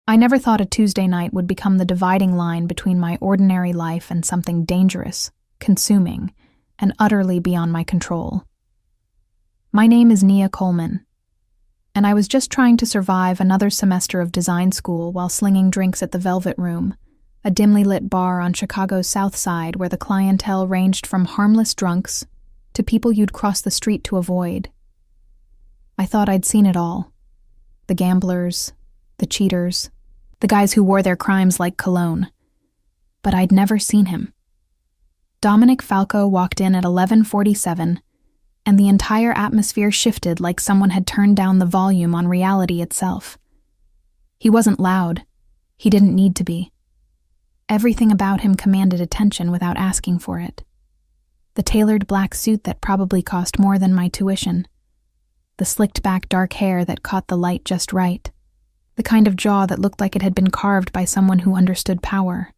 I never thought a Tuesday night would become the dividing line between my ordinary life and something dangerous, consuming, and utterly beyond my control. My name is Nia Coleman, and I was just trying to survive another semester of design school while slinging drinks at the Velvet Room, a dimly lit bar on Chicago's South Side where the clientele ranged from harmless drunks to people you'd cross the street to avoid. I thought I'd seen it all. The gamblers, the cheaters, the guys who wore their crimes like cologne. But I'd never seen him. Dominic Falco walked in at 11:47, and the entire atmosphere shifted like someone had turned down the volume on reality itself. He wasn't loud. He didn't need to be. Everything about him commanded attention without asking for it. The tailored black suit that probably cost more than my tuition. The slicked-back dark hair that caught the light just right. The kind of jaw that looked like it had been carved by someone who understood power.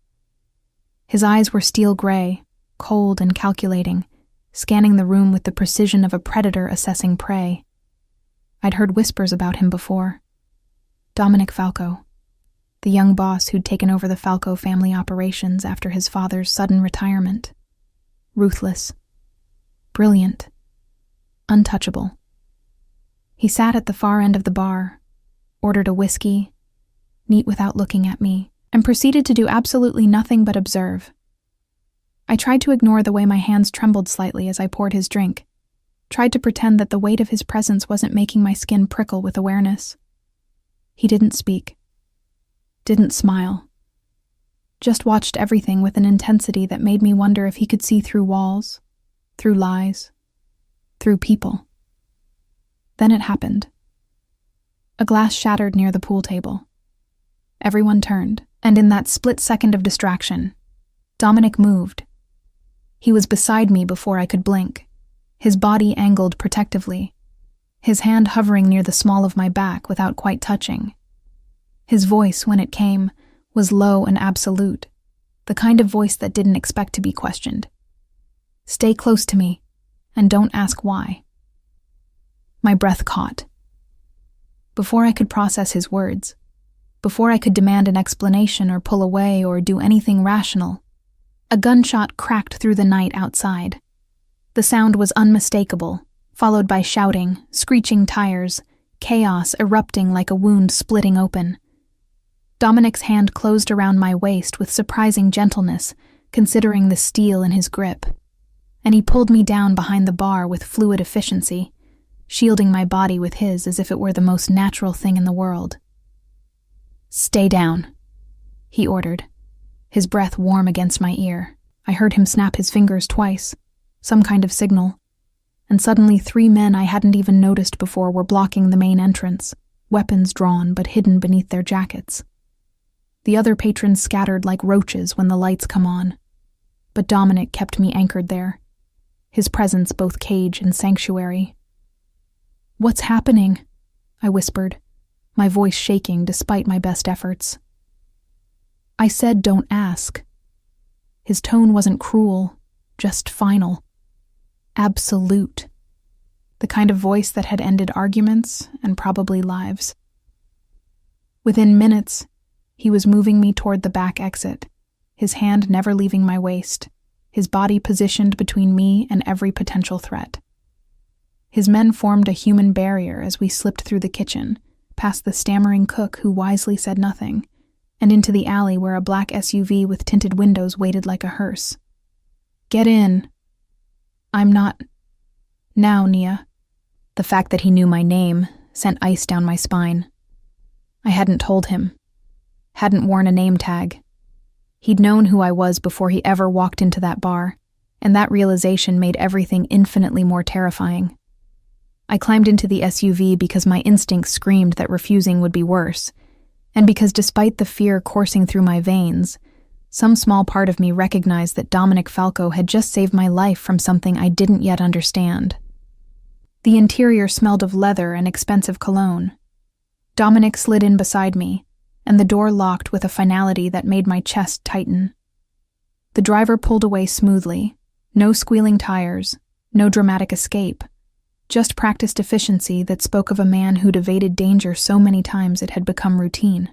His eyes were steel gray, cold and calculating, scanning the room with the precision of a predator assessing prey. I'd heard whispers about him before. Dominic Falco, the young boss who'd taken over the Falco family operations after his father's sudden retirement. Ruthless, brilliant, untouchable. He sat at the far end of the bar, ordered a whiskey, neat without looking at me, and proceeded to do absolutely nothing but observe. I tried to ignore the way my hands trembled slightly as I poured his drink, tried to pretend that the weight of his presence wasn't making my skin prickle with awareness. He didn't speak, didn't smile, just watched everything with an intensity that made me wonder if he could see through walls, through lies, through people. Then it happened. A glass shattered near the pool table. Everyone turned, and in that split second of distraction, Dominic moved. He was beside me before I could blink, his body angled protectively, his hand hovering near the small of my back without quite touching. His voice, when it came, was low and absolute, the kind of voice that didn't expect to be questioned. Stay close to me, and don't ask why. My breath caught. Before I could process his words, before I could demand an explanation or pull away or do anything rational, a gunshot cracked through the night outside. The sound was unmistakable, followed by shouting, screeching tires, chaos erupting like a wound splitting open. Dominic's hand closed around my waist with surprising gentleness, considering the steel in his grip, and he pulled me down behind the bar with fluid efficiency, shielding my body with his as if it were the most natural thing in the world. "Stay down," he ordered, his breath warm against my ear. I heard him snap his fingers twice, some kind of signal, and suddenly 3 men I hadn't even noticed before were blocking the main entrance, weapons drawn but hidden beneath their jackets. The other patrons scattered like roaches when the lights come on, but Dominic kept me anchored there, his presence both cage and sanctuary. "What's happening?" I whispered, my voice shaking despite my best efforts. I said don't ask. His tone wasn't cruel, just final. Absolute. The kind of voice that had ended arguments and probably lives. Within minutes, he was moving me toward the back exit, his hand never leaving my waist, his body positioned between me and every potential threat. His men formed a human barrier as we slipped through the kitchen, past the stammering cook who wisely said nothing, and into the alley where a black SUV with tinted windows waited like a hearse. "Get in." "I'm not." "Now, Nia." The fact that he knew my name sent ice down my spine. I hadn't told him. Hadn't worn a name tag. He'd known who I was before he ever walked into that bar, and that realization made everything infinitely more terrifying. I climbed into the SUV because my instincts screamed that refusing would be worse, and because despite the fear coursing through my veins, some small part of me recognized that Dominic Falco had just saved my life from something I didn't yet understand. The interior smelled of leather and expensive cologne. Dominic slid in beside me, and the door locked with a finality that made my chest tighten. The driver pulled away smoothly, no squealing tires, no dramatic escape, just practiced efficiency that spoke of a man who'd evaded danger so many times it had become routine.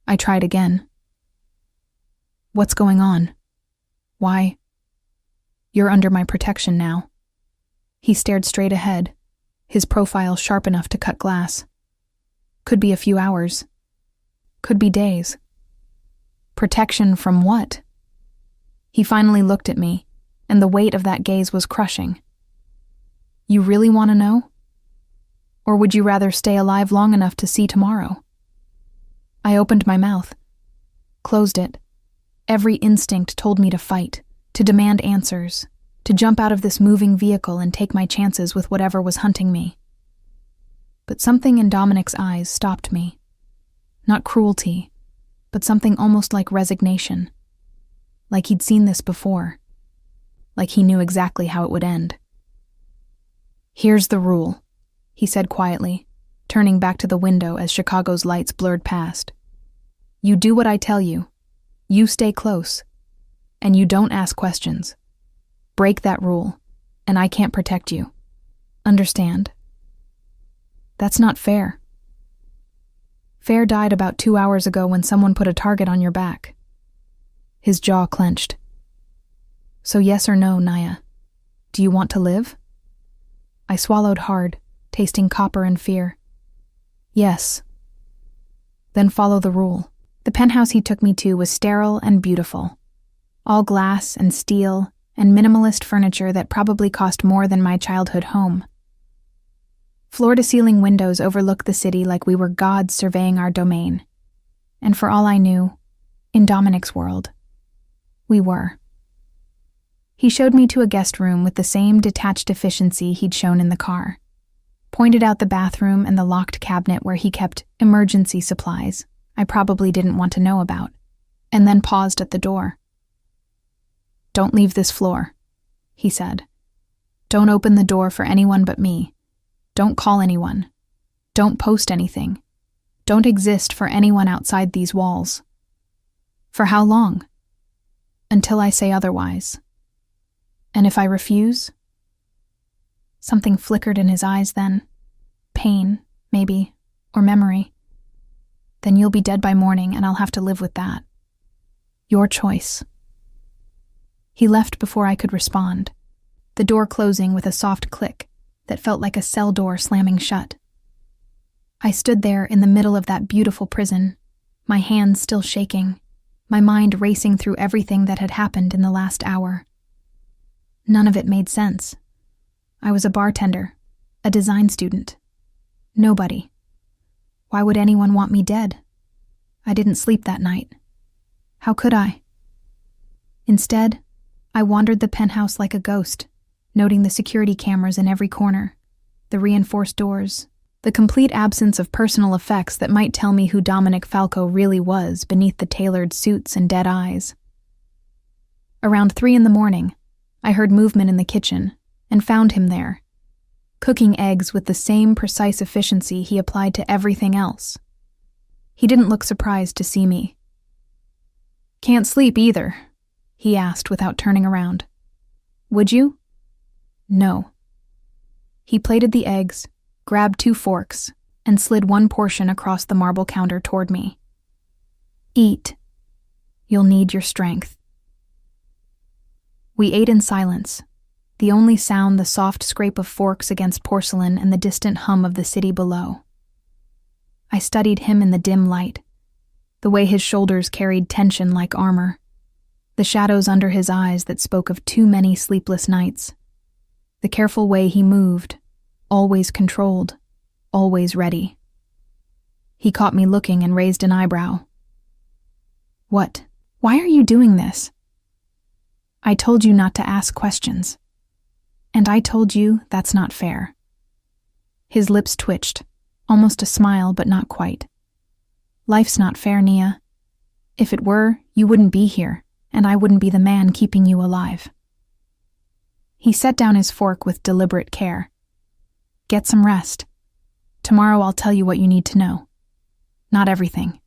I tried again. What's going on? Why? You're under my protection now. He stared straight ahead, his profile sharp enough to cut glass. Could be a few hours. Could be days. Protection from what? He finally looked at me, and the weight of that gaze was crushing. You really want to know? Or would you rather stay alive long enough to see tomorrow? I opened my mouth, closed it. Every instinct told me to fight, to demand answers, to jump out of this moving vehicle and take my chances with whatever was hunting me. But something in Dominic's eyes stopped me. Not cruelty, but something almost like resignation. Like he'd seen this before. Like he knew exactly how it would end. Here's the rule, he said quietly, turning back to the window as Chicago's lights blurred past. You do what I tell you. You stay close. And you don't ask questions. Break that rule, and I can't protect you. Understand? That's not fair. Fair died about 2 hours ago when someone put a target on your back. His jaw clenched. So yes or no, Naya? Do you want to live? I swallowed hard, tasting copper and fear. Yes. Then follow the rule. The penthouse he took me to was sterile and beautiful. All glass and steel and minimalist furniture that probably cost more than my childhood home. Floor-to-ceiling windows overlooked the city like we were gods surveying our domain. And for all I knew, in Dominic's world, we were. He showed me to a guest room with the same detached efficiency he'd shown in the car, pointed out the bathroom and the locked cabinet where he kept emergency supplies I probably didn't want to know about, and then paused at the door. Don't leave this floor, he said. Don't open the door for anyone but me. Don't call anyone. Don't post anything. Don't exist for anyone outside these walls. For how long? Until I say otherwise. And if I refuse? Something flickered in his eyes then. Pain, maybe, or memory. Then you'll be dead by morning and I'll have to live with that. Your choice. He left before I could respond, the door closing with a soft click that felt like a cell door slamming shut. I stood there in the middle of that beautiful prison, my hands still shaking, my mind racing through everything that had happened in the last hour. None of it made sense. I was a bartender, a design student. Nobody. Why would anyone want me dead? I didn't sleep that night. How could I? Instead, I wandered the penthouse like a ghost, noting the security cameras in every corner, the reinforced doors, the complete absence of personal effects that might tell me who Dominic Falco really was beneath the tailored suits and dead eyes. Around 3 a.m, I heard movement in the kitchen and found him there, cooking eggs with the same precise efficiency he applied to everything else. He didn't look surprised to see me. Can't sleep either, he asked without turning around. Would you? No. He plated the eggs, grabbed 2 forks, and slid one portion across the marble counter toward me. Eat. You'll need your strength. We ate in silence, the only sound the soft scrape of forks against porcelain and the distant hum of the city below. I studied him in the dim light, the way his shoulders carried tension like armor, the shadows under his eyes that spoke of too many sleepless nights, the careful way he moved, always controlled, always ready. He caught me looking and raised an eyebrow. What? Why are you doing this? I told you not to ask questions. And I told you that's not fair. His lips twitched, almost a smile but not quite. Life's not fair, Nia. If it were, you wouldn't be here, and I wouldn't be the man keeping you alive. He set down his fork with deliberate care. Get some rest. Tomorrow I'll tell you what you need to know. Not everything.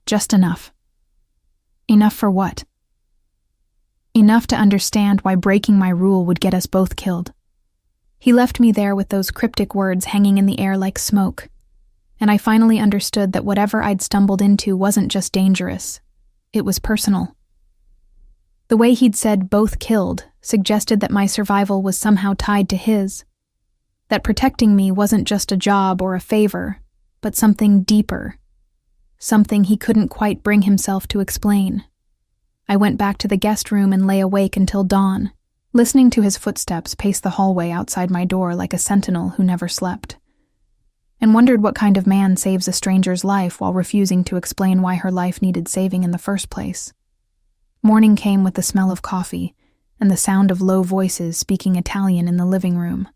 Just enough. Enough for what? Enough to understand why breaking my rule would get us both killed. He left me there with those cryptic words hanging in the air like smoke, and I finally understood that whatever I'd stumbled into wasn't just dangerous, it was personal. The way he'd said both killed suggested that my survival was somehow tied to his, that protecting me wasn't just a job or a favor, but something deeper, something he couldn't quite bring himself to explain. I went back to the guest room and lay awake until dawn, listening to his footsteps pace the hallway outside my door like a sentinel who never slept, and wondered what kind of man saves a stranger's life while refusing to explain why her life needed saving in the first place. Morning came with the smell of coffee and the sound of low voices speaking Italian in the living room.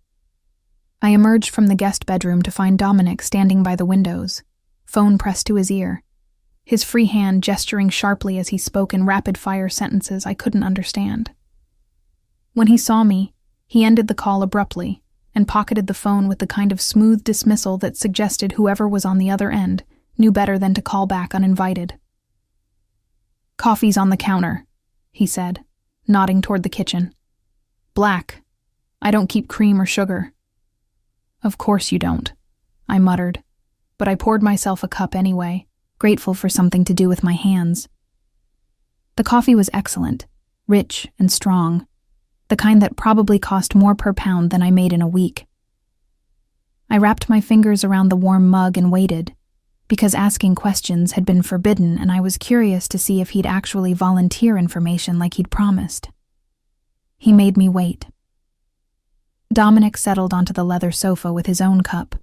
I emerged from the guest bedroom to find Dominic standing by the windows, phone pressed to his ear, his free hand gesturing sharply as he spoke in rapid-fire sentences I couldn't understand. When he saw me, he ended the call abruptly and pocketed the phone with the kind of smooth dismissal that suggested whoever was on the other end knew better than to call back uninvited. "Coffee's on the counter," he said, nodding toward the kitchen. "Black. I don't keep cream or sugar." "Of course you don't," I muttered, but I poured myself a cup anyway, grateful for something to do with my hands. The coffee was excellent, rich and strong, the kind that probably cost more per pound than I made in a week. I wrapped my fingers around the warm mug and waited, because asking questions had been forbidden and I was curious to see if he'd actually volunteer information like he'd promised. He made me wait. Dominic settled onto the leather sofa with his own cup,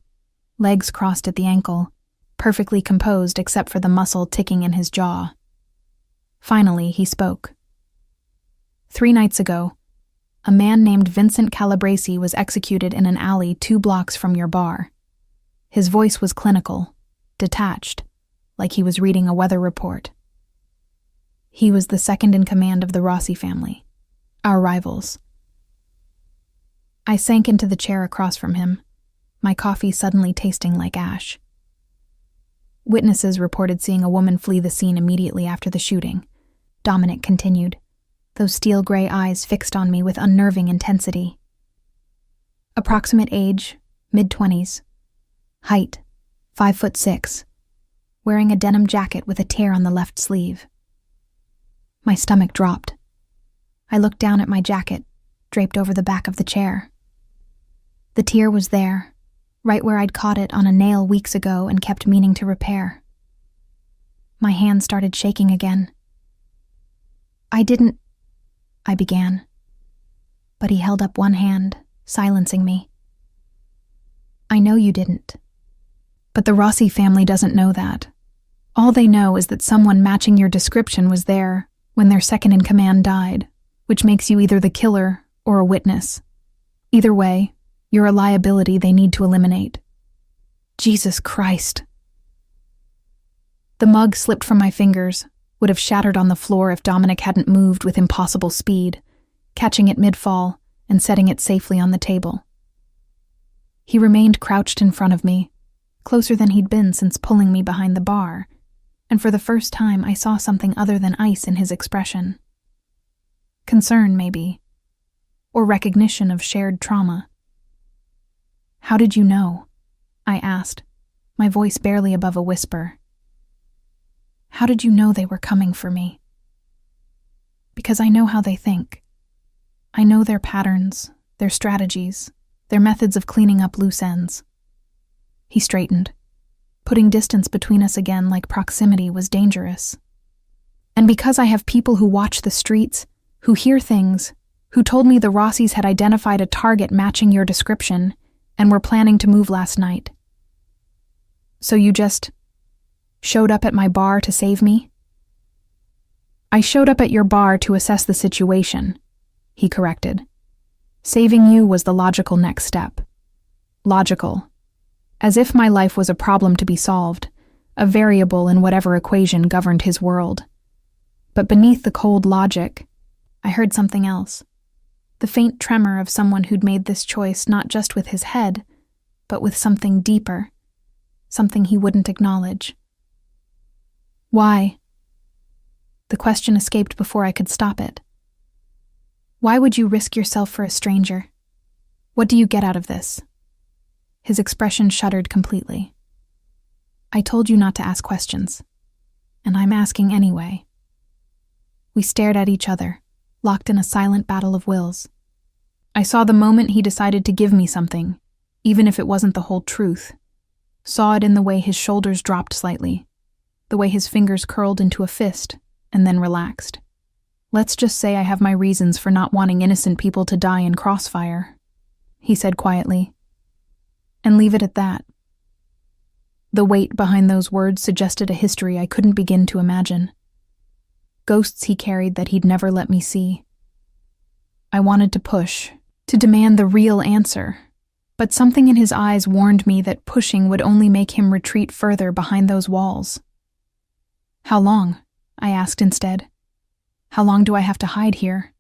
legs crossed at the ankle, perfectly composed except for the muscle ticking in his jaw. Finally, he spoke. 3 nights ago, a man named Vincent Calabresi was executed in an alley 2 blocks from your bar. His voice was clinical, detached, like he was reading a weather report. He was the second in command of the Rossi family, our rivals. I sank into the chair across from him, my coffee suddenly tasting like ash. Witnesses reported seeing a woman flee the scene immediately after the shooting, Dominic continued, those steel-gray eyes fixed on me with unnerving intensity. Approximate age, mid-20s. Height, 5'6", wearing a denim jacket with a tear on the left sleeve. My stomach dropped. I looked down at my jacket, draped over the back of the chair. The tear was there, right where I'd caught it on a nail weeks ago and kept meaning to repair. My hand started shaking again. I began. But he held up one hand, silencing me. "I know you didn't. But the Rossi family doesn't know that. All they know is that someone matching your description was there when their second-in-command died, which makes you either the killer or a witness. Either way, you're a liability they need to eliminate." Jesus Christ. The mug slipped from my fingers, would have shattered on the floor if Dominic hadn't moved with impossible speed, catching it mid-fall and setting it safely on the table. He remained crouched in front of me, closer than he'd been since pulling me behind the bar, and for the first time I saw something other than ice in his expression. Concern, maybe, or recognition of shared trauma. "How did you know?" I asked, my voice barely above a whisper. "How did you know they were coming for me?" "Because I know how they think. I know their patterns, their strategies, their methods of cleaning up loose ends." He straightened, putting distance between us again like proximity was dangerous. "And because I have people who watch the streets, who hear things, who told me the Rossis had identified a target matching your description and were planning to move last night. So you just showed up at my bar to save me?" "I showed up at your bar to assess the situation," he corrected. "Saving you was the logical next step." Logical. As if my life was a problem to be solved, a variable in whatever equation governed his world. But beneath the cold logic, I heard something else. The faint tremor of someone who'd made this choice not just with his head, but with something deeper, something he wouldn't acknowledge. "Why?" The question escaped before I could stop it. "Why would you risk yourself for a stranger? What do you get out of this?" His expression shuddered completely. I told you not to ask questions, and I'm asking anyway. We stared at each other, locked in a silent battle of wills. I saw the moment he decided to give me something, even if it wasn't the whole truth. Saw it in the way his shoulders dropped slightly, the way his fingers curled into a fist and then relaxed. Let's just say I have my reasons for not wanting innocent people to die in crossfire, he said quietly, and leave it at that. The weight behind those words suggested a history I couldn't begin to imagine. Ghosts he carried that he'd never let me see. I wanted to push, to demand the real answer, but something in his eyes warned me that pushing would only make him retreat further behind those walls. How long? I asked instead. How long do I have to hide here?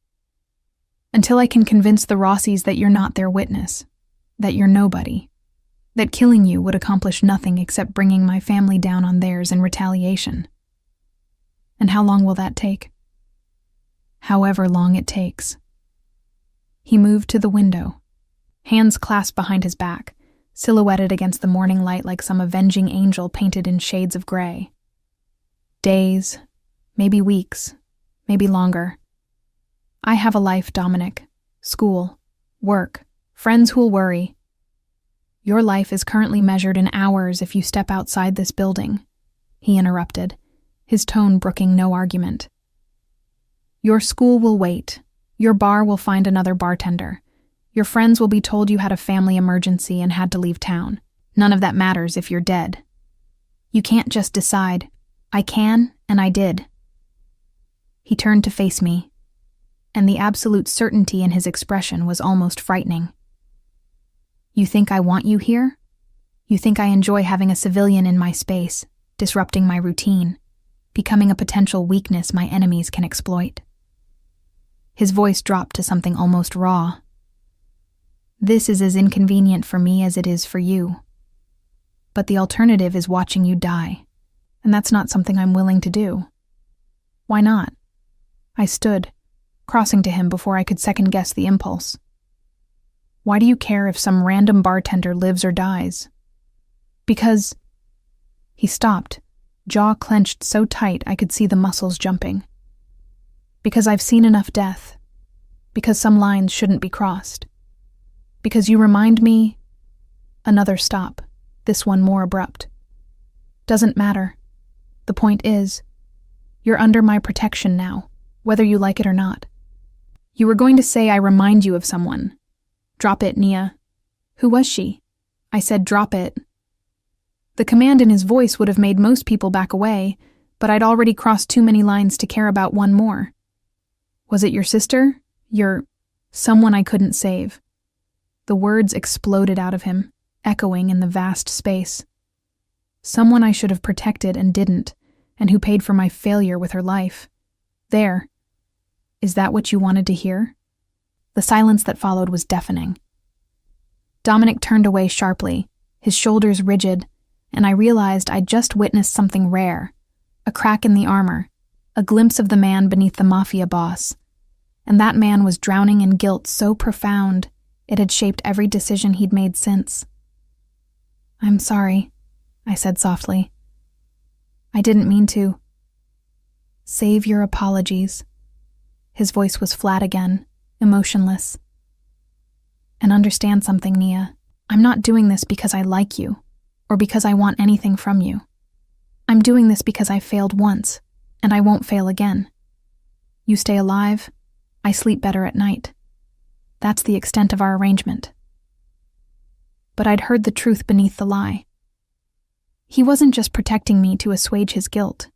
Until I can convince the Rossies that you're not their witness, that you're nobody, that killing you would accomplish nothing except bringing my family down on theirs in retaliation. And how long will that take? However long it takes. He moved to the window, hands clasped behind his back, silhouetted against the morning light like some avenging angel painted in shades of gray. Days, maybe weeks, maybe longer. I have a life, Dominic. School, work, friends who'll worry. Your life is currently measured in hours if you step outside this building, he interrupted, his tone brooking no argument. Your school will wait. Your bar will find another bartender. Your friends will be told you had a family emergency and had to leave town. None of that matters if you're dead. You can't just decide, I can, and I did. He turned to face me, and the absolute certainty in his expression was almost frightening. You think I want you here? You think I enjoy having a civilian in my space, disrupting my routine, becoming a potential weakness my enemies can exploit? His voice dropped to something almost raw. This is as inconvenient for me as it is for you. But the alternative is watching you die, and that's not something I'm willing to do. Why not? I stood, crossing to him before I could second-guess the impulse. Why do you care if some random bartender lives or dies? Because... He stopped, jaw clenched so tight I could see the muscles jumping. Because I've seen enough death. Because some lines shouldn't be crossed. Because you remind me... Another stop, this one more abrupt. Doesn't matter. The point is, you're under my protection now, whether you like it or not. You were going to say I remind you of someone. Drop it, Nia. Who was she? I said drop it. The command in his voice would have made most people back away, but I'd already crossed too many lines to care about one more. Was it your sister? Your... someone I couldn't save? The words exploded out of him, echoing in the vast space. Someone I should have protected and didn't, and who paid for my failure with her life. There. Is that what you wanted to hear? The silence that followed was deafening. Dominic turned away sharply, his shoulders rigid, and I realized I'd just witnessed something rare, a crack in the armor, a glimpse of the man beneath the Mafia boss. And that man was drowning in guilt so profound, it had shaped every decision he'd made since. I'm sorry, I said softly. I didn't mean to. Save your apologies. His voice was flat again, emotionless. And understand something, Nia. I'm not doing this because I like you, or because I want anything from you. I'm doing this because I failed once, and I won't fail again. You stay alive, I sleep better at night. That's the extent of our arrangement. But I'd heard the truth beneath the lie. He wasn't just protecting me to assuage his guilt.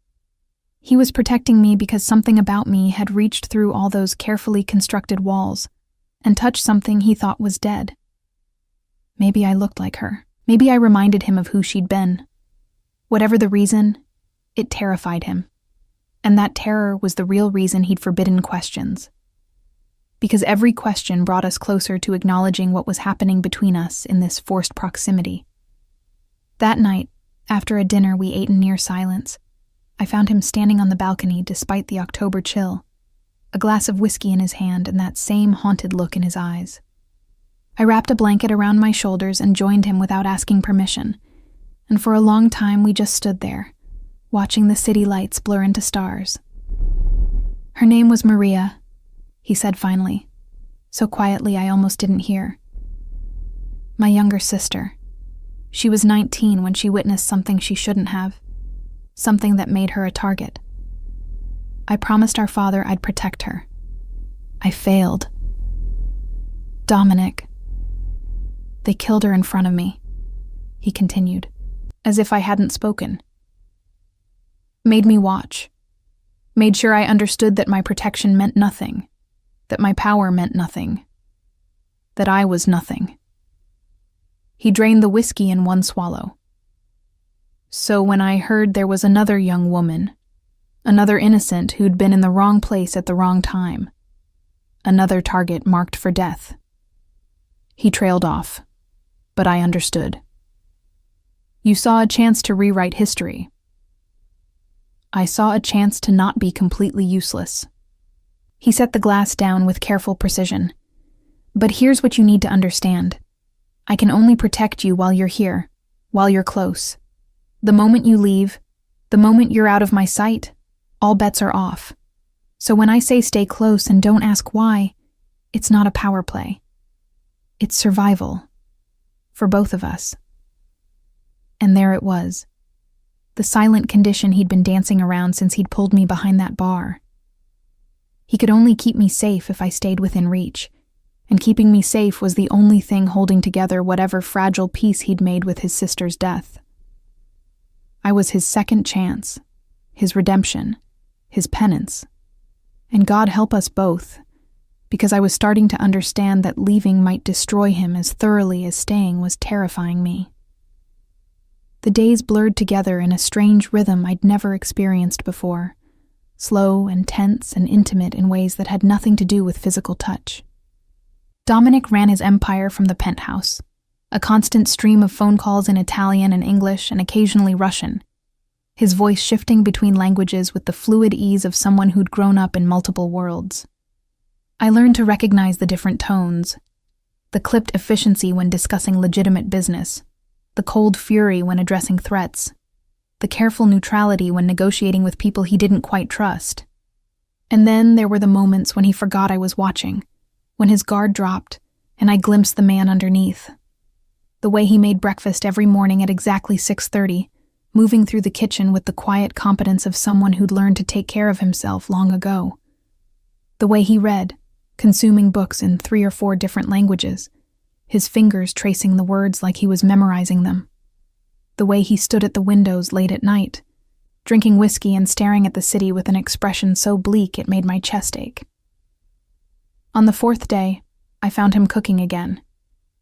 He was protecting me because something about me had reached through all those carefully constructed walls and touched something he thought was dead. Maybe I looked like her. Maybe I reminded him of who she'd been. Whatever the reason, it terrified him. And that terror was the real reason he'd forbidden questions. Because every question brought us closer to acknowledging what was happening between us in this forced proximity. That night, after a dinner we ate in near silence, I found him standing on the balcony despite the October chill, a glass of whiskey in his hand and that same haunted look in his eyes. I wrapped a blanket around my shoulders and joined him without asking permission, and for a long time we just stood there, watching the city lights blur into stars. Her name was Maria, he said finally, so quietly I almost didn't hear. My younger sister. She was 19 when she witnessed something she shouldn't have, something that made her a target. I promised our father I'd protect her. I failed. Dominic. They killed her in front of me, he continued, as if I hadn't spoken. Made me watch. Made sure I understood that my protection meant nothing, that my power meant nothing, that I was nothing. He drained the whiskey in one swallow. So when I heard there was another young woman, another innocent who'd been in the wrong place at the wrong time, another target marked for death, he trailed off, but I understood. You saw a chance to rewrite history. I saw a chance to not be completely useless. He set the glass down with careful precision. But here's what you need to understand. I can only protect you while you're here, while you're close. The moment you leave, the moment you're out of my sight, all bets are off. So when I say stay close and don't ask why, it's not a power play. It's survival. For both of us. And there it was. The silent condition he'd been dancing around since he'd pulled me behind that bar. He could only keep me safe if I stayed within reach, and keeping me safe was the only thing holding together whatever fragile peace he'd made with his sister's death. I was his second chance, his redemption, his penance. And God help us both, because I was starting to understand that leaving might destroy him as thoroughly as staying was terrifying me. The days blurred together in a strange rhythm I'd never experienced before, slow and tense and intimate in ways that had nothing to do with physical touch. Dominic ran his empire from the penthouse, a constant stream of phone calls in Italian and English and occasionally Russian, his voice shifting between languages with the fluid ease of someone who'd grown up in multiple worlds. I learned to recognize the different tones, the clipped efficiency when discussing legitimate business, the cold fury when addressing threats, the careful neutrality when negotiating with people he didn't quite trust. And then there were the moments when he forgot I was watching, when his guard dropped and I glimpsed the man underneath. The way he made breakfast every morning at exactly 6:30, moving through the kitchen with the quiet competence of someone who'd learned to take care of himself long ago. The way he read, consuming books in 3 or 4 different languages, his fingers tracing the words like he was memorizing them. The way he stood at the windows late at night, drinking whiskey and staring at the city with an expression so bleak it made my chest ache. On the 4th day, I found him cooking again.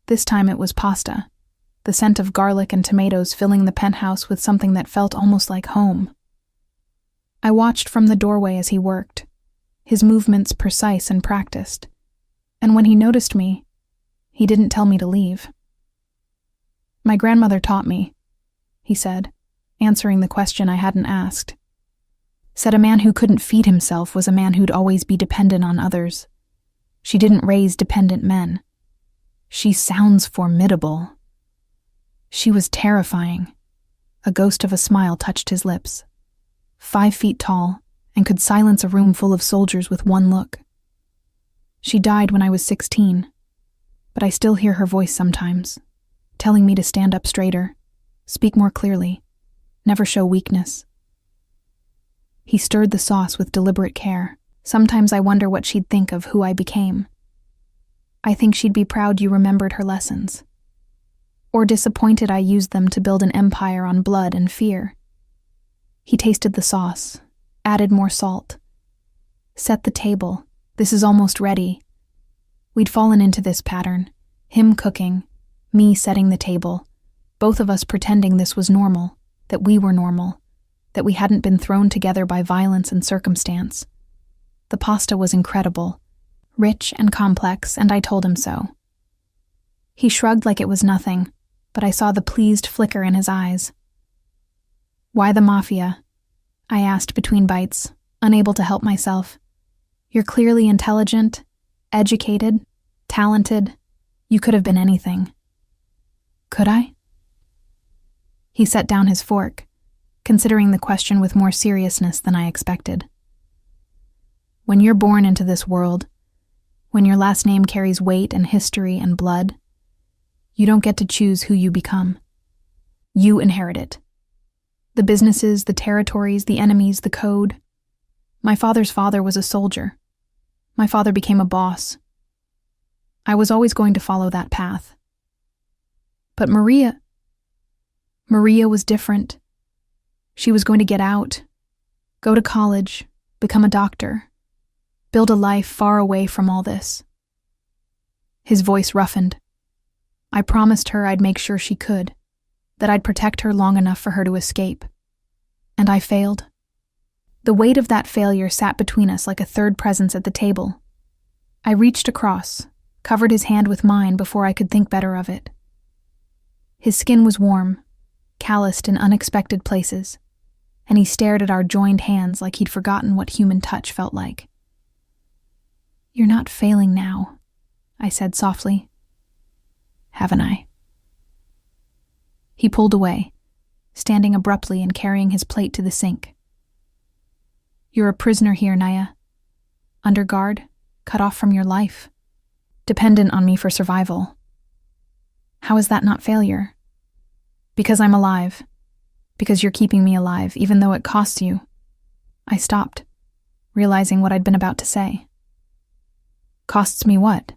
This time it was pasta, the scent of garlic and tomatoes filling the penthouse with something that felt almost like home. I watched from the doorway as he worked, his movements precise and practiced, and when he noticed me, he didn't tell me to leave. My grandmother taught me, he said, answering the question I hadn't asked. Said a man who couldn't feed himself was a man who'd always be dependent on others. She didn't raise dependent men. She sounds formidable. She was terrifying. A ghost of a smile touched his lips. 5 feet tall, and could silence a room full of soldiers with one look. She died when I was 16, but I still hear her voice sometimes, telling me to stand up straighter, speak more clearly, never show weakness. He stirred the sauce with deliberate care. Sometimes I wonder what she'd think of who I became. I think she'd be proud you remembered her lessons. Or disappointed I used them to build an empire on blood and fear. He tasted the sauce, added more salt. Set the table. This is almost ready. We'd fallen into this pattern. Him cooking, me setting the table, both of us pretending this was normal, that we were normal, that we hadn't been thrown together by violence and circumstance. The pasta was incredible, rich and complex, and I told him so. He shrugged like it was nothing, but I saw the pleased flicker in his eyes. Why the Mafia? I asked between bites, unable to help myself. You're clearly intelligent, educated, talented. You could have been anything. Could I? He set down his fork, considering the question with more seriousness than I expected. When you're born into this world, when your last name carries weight and history and blood, you don't get to choose who you become. You inherit it. The businesses, the territories, the enemies, the code. My father's father was a soldier. My father became a boss. I was always going to follow that path. But Maria was different. She was going to get out, go to college, become a doctor, build a life far away from all this. His voice roughened. I promised her I'd make sure she could, that I'd protect her long enough for her to escape. And I failed. The weight of that failure sat between us like a third presence at the table. I reached across, covered his hand with mine before I could think better of it. His skin was warm, calloused in unexpected places, and he stared at our joined hands like he'd forgotten what human touch felt like. "You're not failing now," I said softly. "Haven't I?" He pulled away, standing abruptly and carrying his plate to the sink. "You're a prisoner here, Naya. Under guard, cut off from your life, dependent on me for survival. How is that not failure? Because I'm alive. Because you're keeping me alive, even though it costs you." I stopped, realizing what I'd been about to say. "Costs me what?"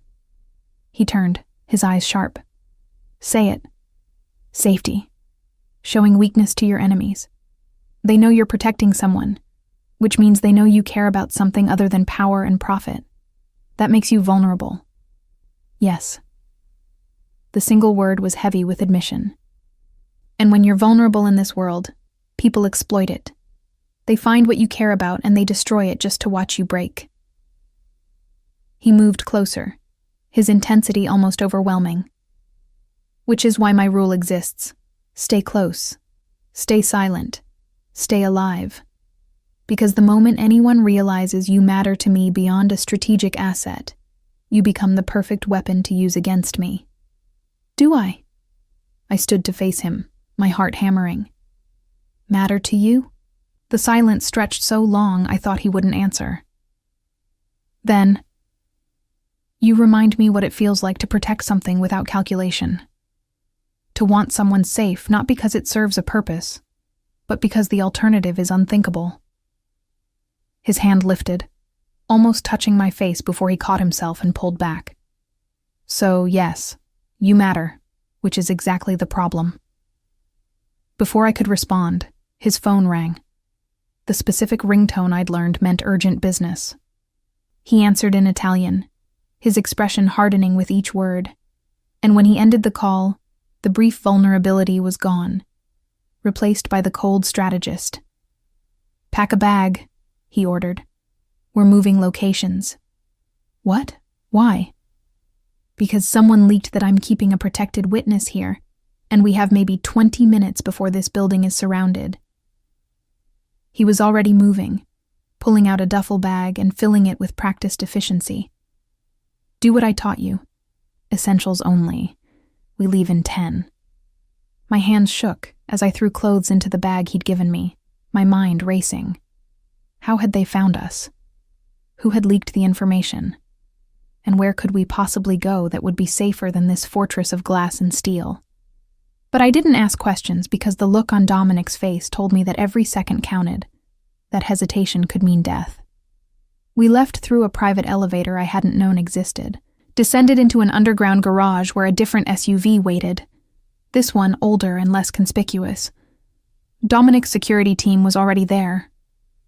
He turned, his eyes sharp. "Say it. Safety. Showing weakness to your enemies. They know you're protecting someone, which means they know you care about something other than power and profit. That makes you vulnerable." Yes. The single word was heavy with admission. And when you're vulnerable in this world, people exploit it. They find what you care about and they destroy it just to watch you break. He moved closer, his intensity almost overwhelming. "Which is why my rule exists. Stay close. Stay silent. Stay alive. Because the moment anyone realizes you matter to me beyond a strategic asset, you become the perfect weapon to use against me." "Do I?" I stood to face him, my heart hammering. "Matter to you?" The silence stretched so long I thought he wouldn't answer. "Then, you remind me what it feels like to protect something without calculation. To want someone safe, not because it serves a purpose, but because the alternative is unthinkable." His hand lifted, almost touching my face before he caught himself and pulled back. "So, yes, you matter, which is exactly the problem." Before I could respond, his phone rang. The specific ringtone I'd learned meant urgent business. He answered in Italian, his expression hardening with each word, and when he ended the call, the brief vulnerability was gone, replaced by the cold strategist. "Pack a bag," he ordered. "We're moving locations." "What? Why?" "Because someone leaked that I'm keeping a protected witness here, and we have maybe 20 minutes before this building is surrounded." He was already moving, pulling out a duffel bag and filling it with practiced efficiency. "Do what I taught you. Essentials only. We leave in 10. My hands shook as I threw clothes into the bag he'd given me, my mind racing. How had they found us? Who had leaked the information? And where could we possibly go that would be safer than this fortress of glass and steel? But I didn't ask questions because the look on Dominic's face told me that every second counted, that hesitation could mean death. We left through a private elevator I hadn't known existed, descended into an underground garage where a different SUV waited, this one older and less conspicuous. Dominic's security team was already there,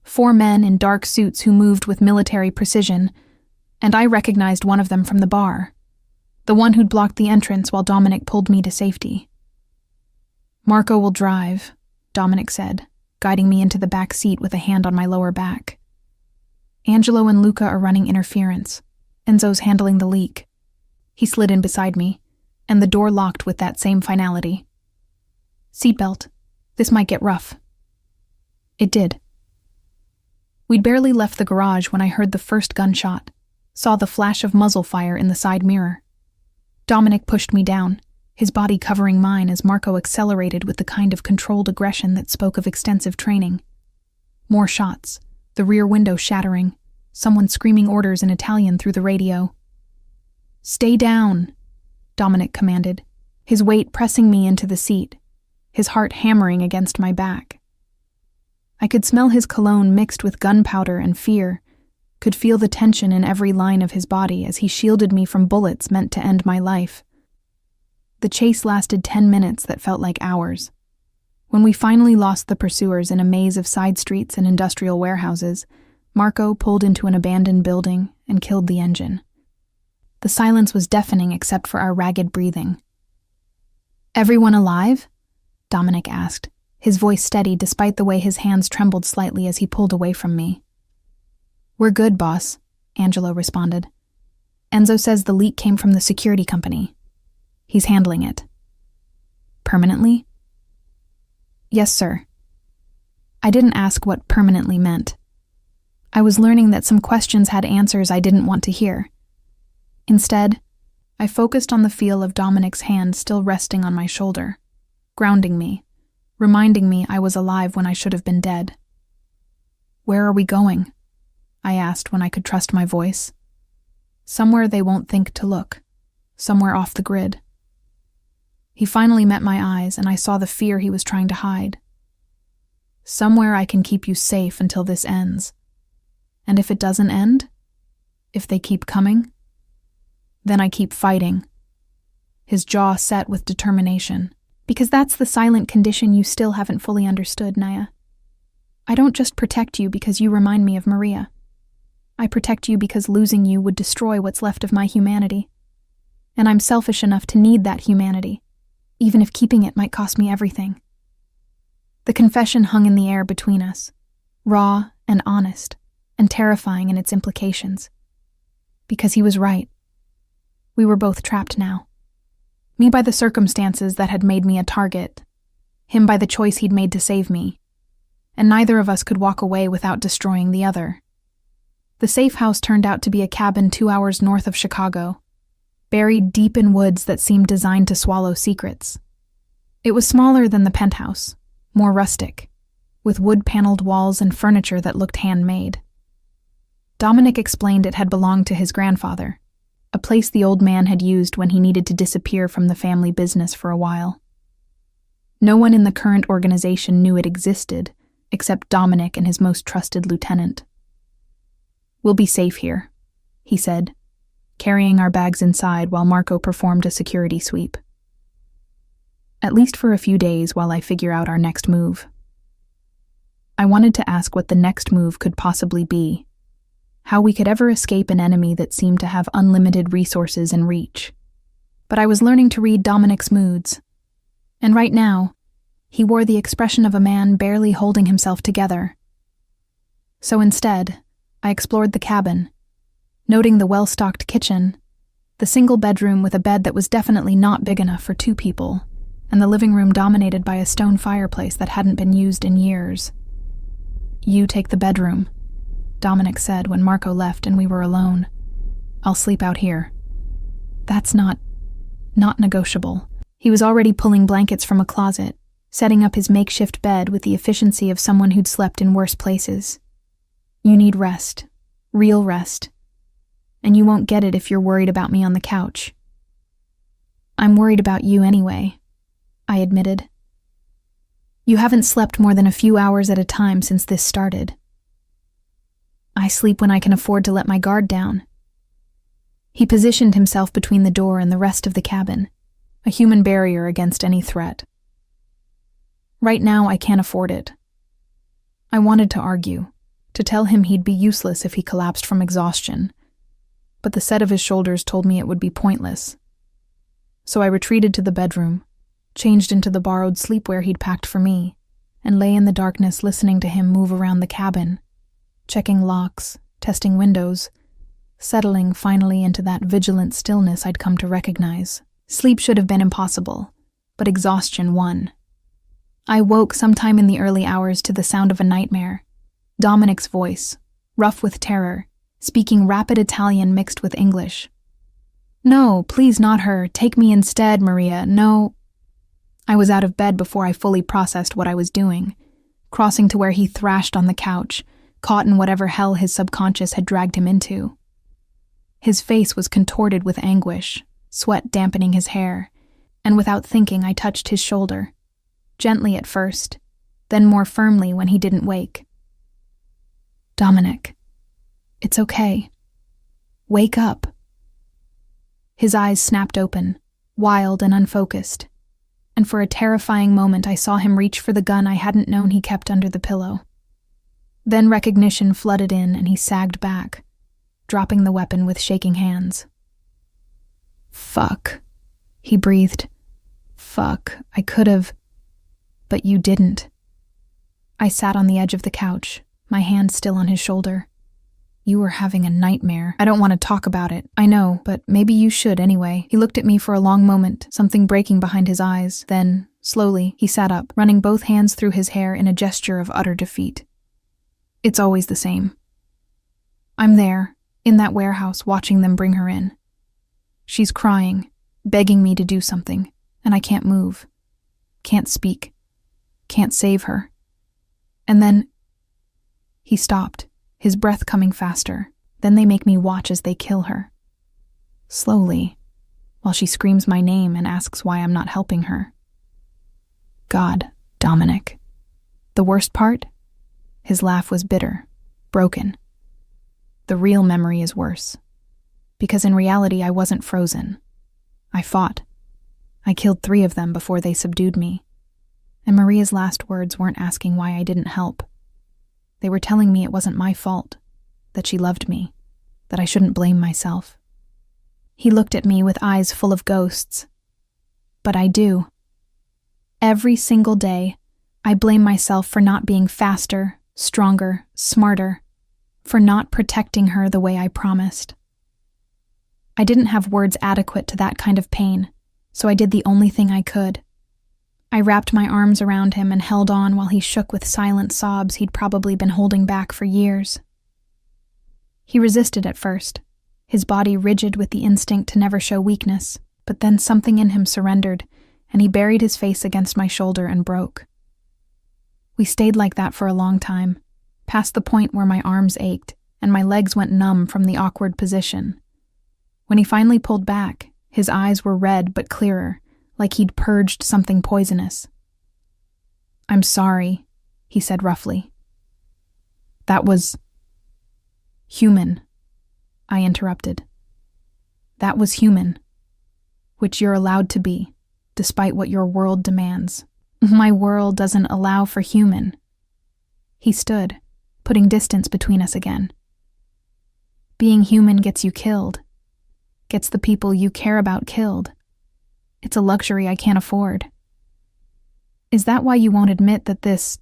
4 men in dark suits who moved with military precision, and I recognized one of them from the bar, the one who'd blocked the entrance while Dominic pulled me to safety. "Marco will drive," Dominic said, guiding me into the back seat with a hand on my lower back. "Angelo and Luca are running interference. Enzo's handling the leak." He slid in beside me, and the door locked with that same finality. "Seatbelt. This might get rough." It did. We'd barely left the garage when I heard the first gunshot, saw the flash of muzzle fire in the side mirror. Dominic pushed me down, his body covering mine as Marco accelerated with the kind of controlled aggression that spoke of extensive training. More shots, the rear window shattering, someone screaming orders in Italian through the radio. "Stay down," Dominic commanded, his weight pressing me into the seat, his heart hammering against my back. I could smell his cologne mixed with gunpowder and fear, could feel the tension in every line of his body as he shielded me from bullets meant to end my life. The chase lasted 10 minutes that felt like hours. When we finally lost the pursuers in a maze of side streets and industrial warehouses, Marco pulled into an abandoned building and killed the engine. The silence was deafening except for our ragged breathing. "Everyone alive?" Dominic asked, his voice steady despite the way his hands trembled slightly as he pulled away from me. "We're good, boss," Angelo responded. "Enzo says the leak came from the security company. He's handling it." "Permanently?" "Yes, sir." I didn't ask what permanently meant. I was learning that some questions had answers I didn't want to hear. Instead, I focused on the feel of Dominic's hand still resting on my shoulder, grounding me, reminding me I was alive when I should have been dead. "Where are we going?" I asked when I could trust my voice. "Somewhere they won't think to look, somewhere off the grid." He finally met my eyes, and I saw the fear he was trying to hide. "Somewhere I can keep you safe until this ends. And if it doesn't end, if they keep coming, then I keep fighting." His jaw set with determination. "Because that's the silent condition you still haven't fully understood, Naya. I don't just protect you because you remind me of Maria. I protect you because losing you would destroy what's left of my humanity. And I'm selfish enough to need that humanity, even if keeping it might cost me everything." The confession hung in the air between us, raw and honest, and terrifying in its implications. Because he was right. We were both trapped now. Me by the circumstances that had made me a target, him by the choice he'd made to save me, and neither of us could walk away without destroying the other. The safe house turned out to be a cabin 2 hours north of Chicago, buried deep in woods that seemed designed to swallow secrets. It was smaller than the penthouse, more rustic, with wood-paneled walls and furniture that looked handmade. Dominic explained it had belonged to his grandfather, a place the old man had used when he needed to disappear from the family business for a while. No one in the current organization knew it existed, except Dominic and his most trusted lieutenant. "We'll be safe here," he said, carrying our bags inside while Marco performed a security sweep. "At least for a few days while I figure out our next move." I wanted to ask what the next move could possibly be, how we could ever escape an enemy that seemed to have unlimited resources and reach. But I was learning to read Dominic's moods, and right now, he wore the expression of a man barely holding himself together. So instead, I explored the cabin, noting the well-stocked kitchen, the single bedroom with a bed that was definitely not big enough for 2 people, and the living room dominated by a stone fireplace that hadn't been used in years. "You take the bedroom," Dominic said when Marco left and we were alone. "I'll sleep out here." "That's not negotiable." He was already pulling blankets from a closet, setting up his makeshift bed with the efficiency of someone who'd slept in worse places. "You need rest, real rest. And you won't get it if you're worried about me on the couch." "I'm worried about you anyway," I admitted. "You haven't slept more than a few hours at a time since this started." "I sleep when I can afford to let my guard down." He positioned himself between the door and the rest of the cabin, a human barrier against any threat. "Right now, I can't afford it." I wanted to argue, to tell him he'd be useless if he collapsed from exhaustion, but the set of his shoulders told me it would be pointless. So I retreated to the bedroom, changed into the borrowed sleepwear he'd packed for me, and lay in the darkness listening to him move around the cabin, checking locks, testing windows, settling finally into that vigilant stillness I'd come to recognize. Sleep should have been impossible, but exhaustion won. I woke sometime in the early hours to the sound of a nightmare. Dominic's voice, rough with terror, speaking rapid Italian mixed with English. No, please not her. Take me instead, Maria. No. I was out of bed before I fully processed what I was doing, crossing to where he thrashed on the couch, caught in whatever hell his subconscious had dragged him into. His face was contorted with anguish, sweat dampening his hair, and without thinking I touched his shoulder, gently at first, then more firmly when he didn't wake. Dominic, it's okay. Wake up. His eyes snapped open, wild and unfocused, and for a terrifying moment I saw him reach for the gun I hadn't known he kept under the pillow. Then recognition flooded in and he sagged back, dropping the weapon with shaking hands. Fuck, he breathed. Fuck, I could've. But you didn't. I sat on the edge of the couch, my hand still on his shoulder. You were having a nightmare. I don't want to talk about it. I know, but maybe you should anyway. He looked at me for a long moment, something breaking behind his eyes. Then, slowly, he sat up, running both hands through his hair in a gesture of utter defeat. It's always the same. I'm there, in that warehouse, watching them bring her in. She's crying, begging me to do something, and I can't move. Can't speak. Can't save her. And then he stopped, his breath coming faster. Then they make me watch as they kill her. Slowly, while she screams my name and asks why I'm not helping her. God, Dominic. The worst part? His laugh was bitter, broken. The real memory is worse. Because in reality, I wasn't frozen. I fought. I killed 3 of them before they subdued me. And Maria's last words weren't asking why I didn't help. They were telling me it wasn't my fault, that she loved me, that I shouldn't blame myself. He looked at me with eyes full of ghosts. But I do. Every single day, I blame myself for not being faster, stronger, smarter, for not protecting her the way I promised. I didn't have words adequate to that kind of pain, so I did the only thing I could. I wrapped my arms around him and held on while he shook with silent sobs he'd probably been holding back for years. He resisted at first, his body rigid with the instinct to never show weakness, but then something in him surrendered, and he buried his face against my shoulder and broke. We stayed like that for a long time, past the point where my arms ached and my legs went numb from the awkward position. When he finally pulled back, his eyes were red but clearer, like he'd purged something poisonous. I'm sorry, he said roughly. That was human, I interrupted. That was human, which you're allowed to be, despite what your world demands. My world doesn't allow for human. He stood, putting distance between us again. Being human gets you killed, gets the people you care about killed. It's a luxury I can't afford. Is that why you won't admit that this...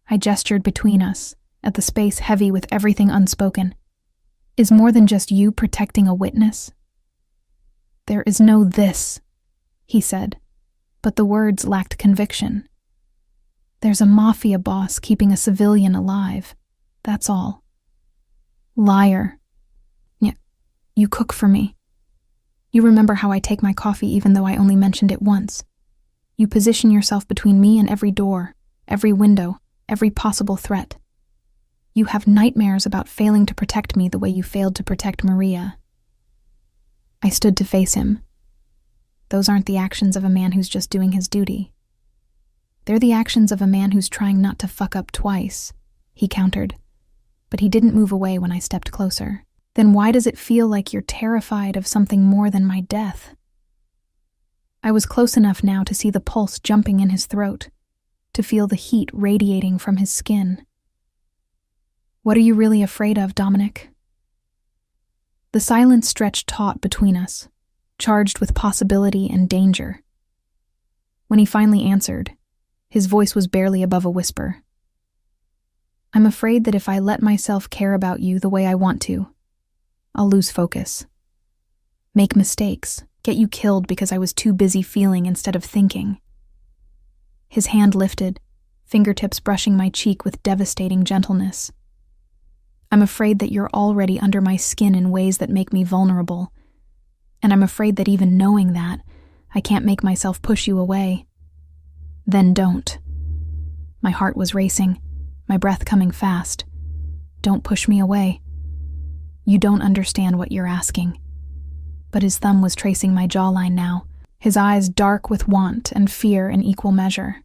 I gestured between us, at the space heavy with everything unspoken, is more than just you protecting a witness? There is no this, he said, but the words lacked conviction. There's a mafia boss keeping a civilian alive, that's all. Liar. Yeah, you cook for me. You remember how I take my coffee even though I only mentioned it once. You position yourself between me and every door, every window, every possible threat. You have nightmares about failing to protect me the way you failed to protect Maria. I stood to face him. Those aren't the actions of a man who's just doing his duty. They're the actions of a man who's trying not to fuck up twice, he countered. But he didn't move away when I stepped closer. Then why does it feel like you're terrified of something more than my death? I was close enough now to see the pulse jumping in his throat, to feel the heat radiating from his skin. What are you really afraid of, Dominic? The silence stretched taut between us, charged with possibility and danger. When he finally answered, his voice was barely above a whisper. I'm afraid that if I let myself care about you the way I want to, I'll lose focus. Make mistakes, get you killed because I was too busy feeling instead of thinking. His hand lifted, fingertips brushing my cheek with devastating gentleness. I'm afraid that you're already under my skin in ways that make me vulnerable, and I'm afraid that even knowing that, I can't make myself push you away. Then don't. My heart was racing, my breath coming fast. Don't push me away. You don't understand what you're asking. But his thumb was tracing my jawline now, his eyes dark with want and fear in equal measure.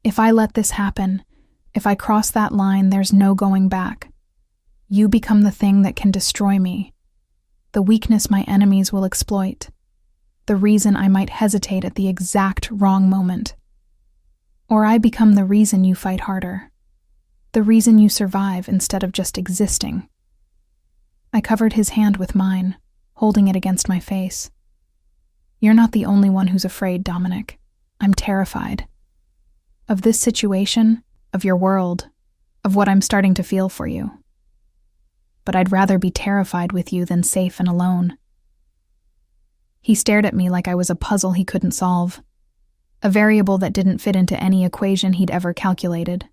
If I let this happen, if I cross that line, there's no going back. You become the thing that can destroy me, the weakness my enemies will exploit, the reason I might hesitate at the exact wrong moment. Or I become the reason you fight harder, the reason you survive instead of just existing. I covered his hand with mine, holding it against my face. You're not the only one who's afraid, Dominic. I'm terrified. Of this situation, of your world, of what I'm starting to feel for you. But I'd rather be terrified with you than safe and alone. He stared at me like I was a puzzle he couldn't solve, a variable that didn't fit into any equation he'd ever calculated.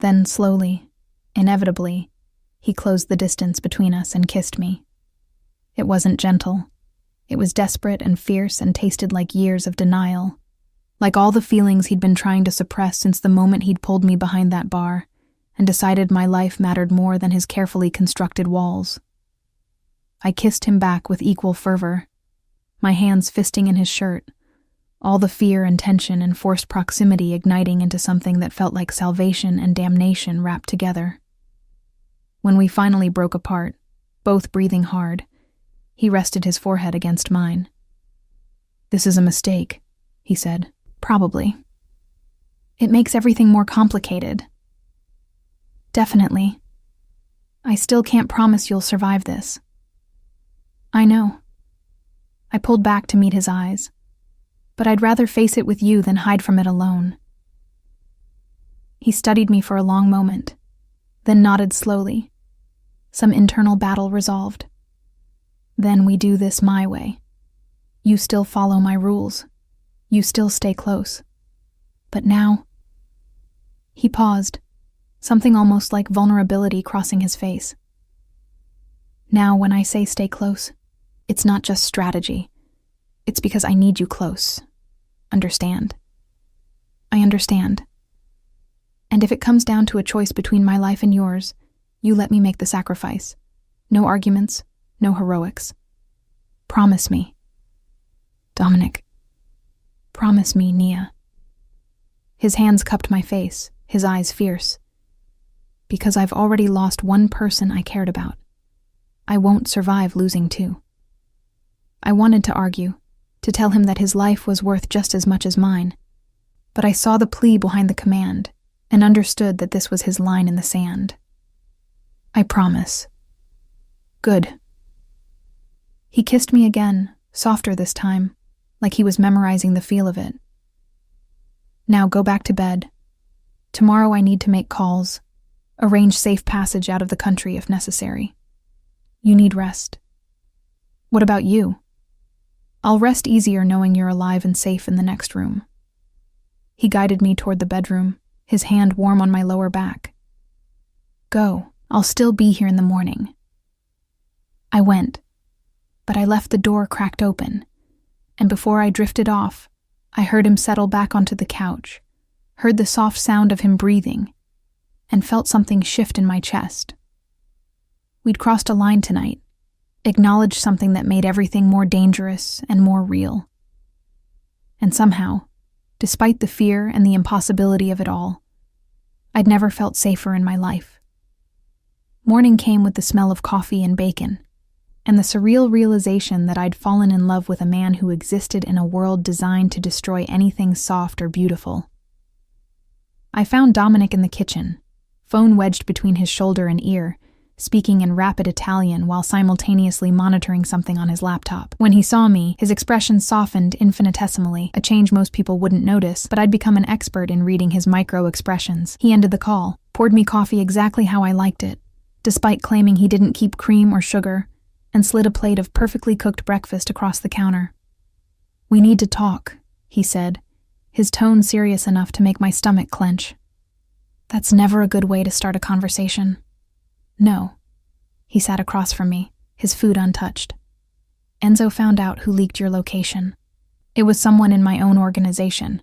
Then slowly, inevitably, he closed the distance between us and kissed me. It wasn't gentle. It was desperate and fierce and tasted like years of denial, like all the feelings he'd been trying to suppress since the moment he'd pulled me behind that bar and decided my life mattered more than his carefully constructed walls. I kissed him back with equal fervor, my hands fisting in his shirt, all the fear and tension and forced proximity igniting into something that felt like salvation and damnation wrapped together. When we finally broke apart, both breathing hard, he rested his forehead against mine. "This is a mistake," he said. "Probably. It makes everything more complicated." "Definitely. I still can't promise you'll survive this." "I know." I pulled back to meet his eyes, but I'd rather face it with you than hide from it alone. He studied me for a long moment, then nodded slowly, some internal battle resolved. "Then we do this my way. You still follow my rules. You still stay close. But now..." He paused, something almost like vulnerability crossing his face. "Now when I say stay close, it's not just strategy. It's because I need you close. Understand?" "I understand. And if it comes down to a choice between my life and yours, you let me make the sacrifice. No arguments, no heroics. Promise me." "Dominic." "Promise me, Nia." His hands cupped my face, his eyes fierce. "Because I've already lost one person I cared about. I won't survive losing two." I wanted to argue, to tell him that his life was worth just as much as mine, but I saw the plea behind the command and understood that this was his line in the sand. "I promise." "Good." He kissed me again, softer this time, like he was memorizing the feel of it. "Now go back to bed. Tomorrow I need to make calls, arrange safe passage out of the country if necessary. You need rest. What about you? I'll rest easier knowing you're alive and safe in the next room." He guided me toward the bedroom, his hand warm on my lower back. "Go. I'll still be here in the morning." I went, but I left the door cracked open, and before I drifted off, I heard him settle back onto the couch, heard the soft sound of him breathing, and felt something shift in my chest. We'd crossed a line tonight, acknowledged something that made everything more dangerous and more real. And somehow, despite the fear and the impossibility of it all, I'd never felt safer in my life. Morning came with the smell of coffee and bacon, and the surreal realization that I'd fallen in love with a man who existed in a world designed to destroy anything soft or beautiful. I found Dominic in the kitchen, phone wedged between his shoulder and ear, speaking in rapid Italian while simultaneously monitoring something on his laptop. When he saw me, his expression softened infinitesimally, a change most people wouldn't notice, but I'd become an expert in reading his micro-expressions. He ended the call, poured me coffee exactly how I liked it, despite claiming he didn't keep cream or sugar, and slid a plate of perfectly cooked breakfast across the counter. "We need to talk," he said, his tone serious enough to make my stomach clench. That's never a good way to start a conversation. "No." He sat across from me, his food untouched. Enzo found out who leaked your location. It was someone in my own organization.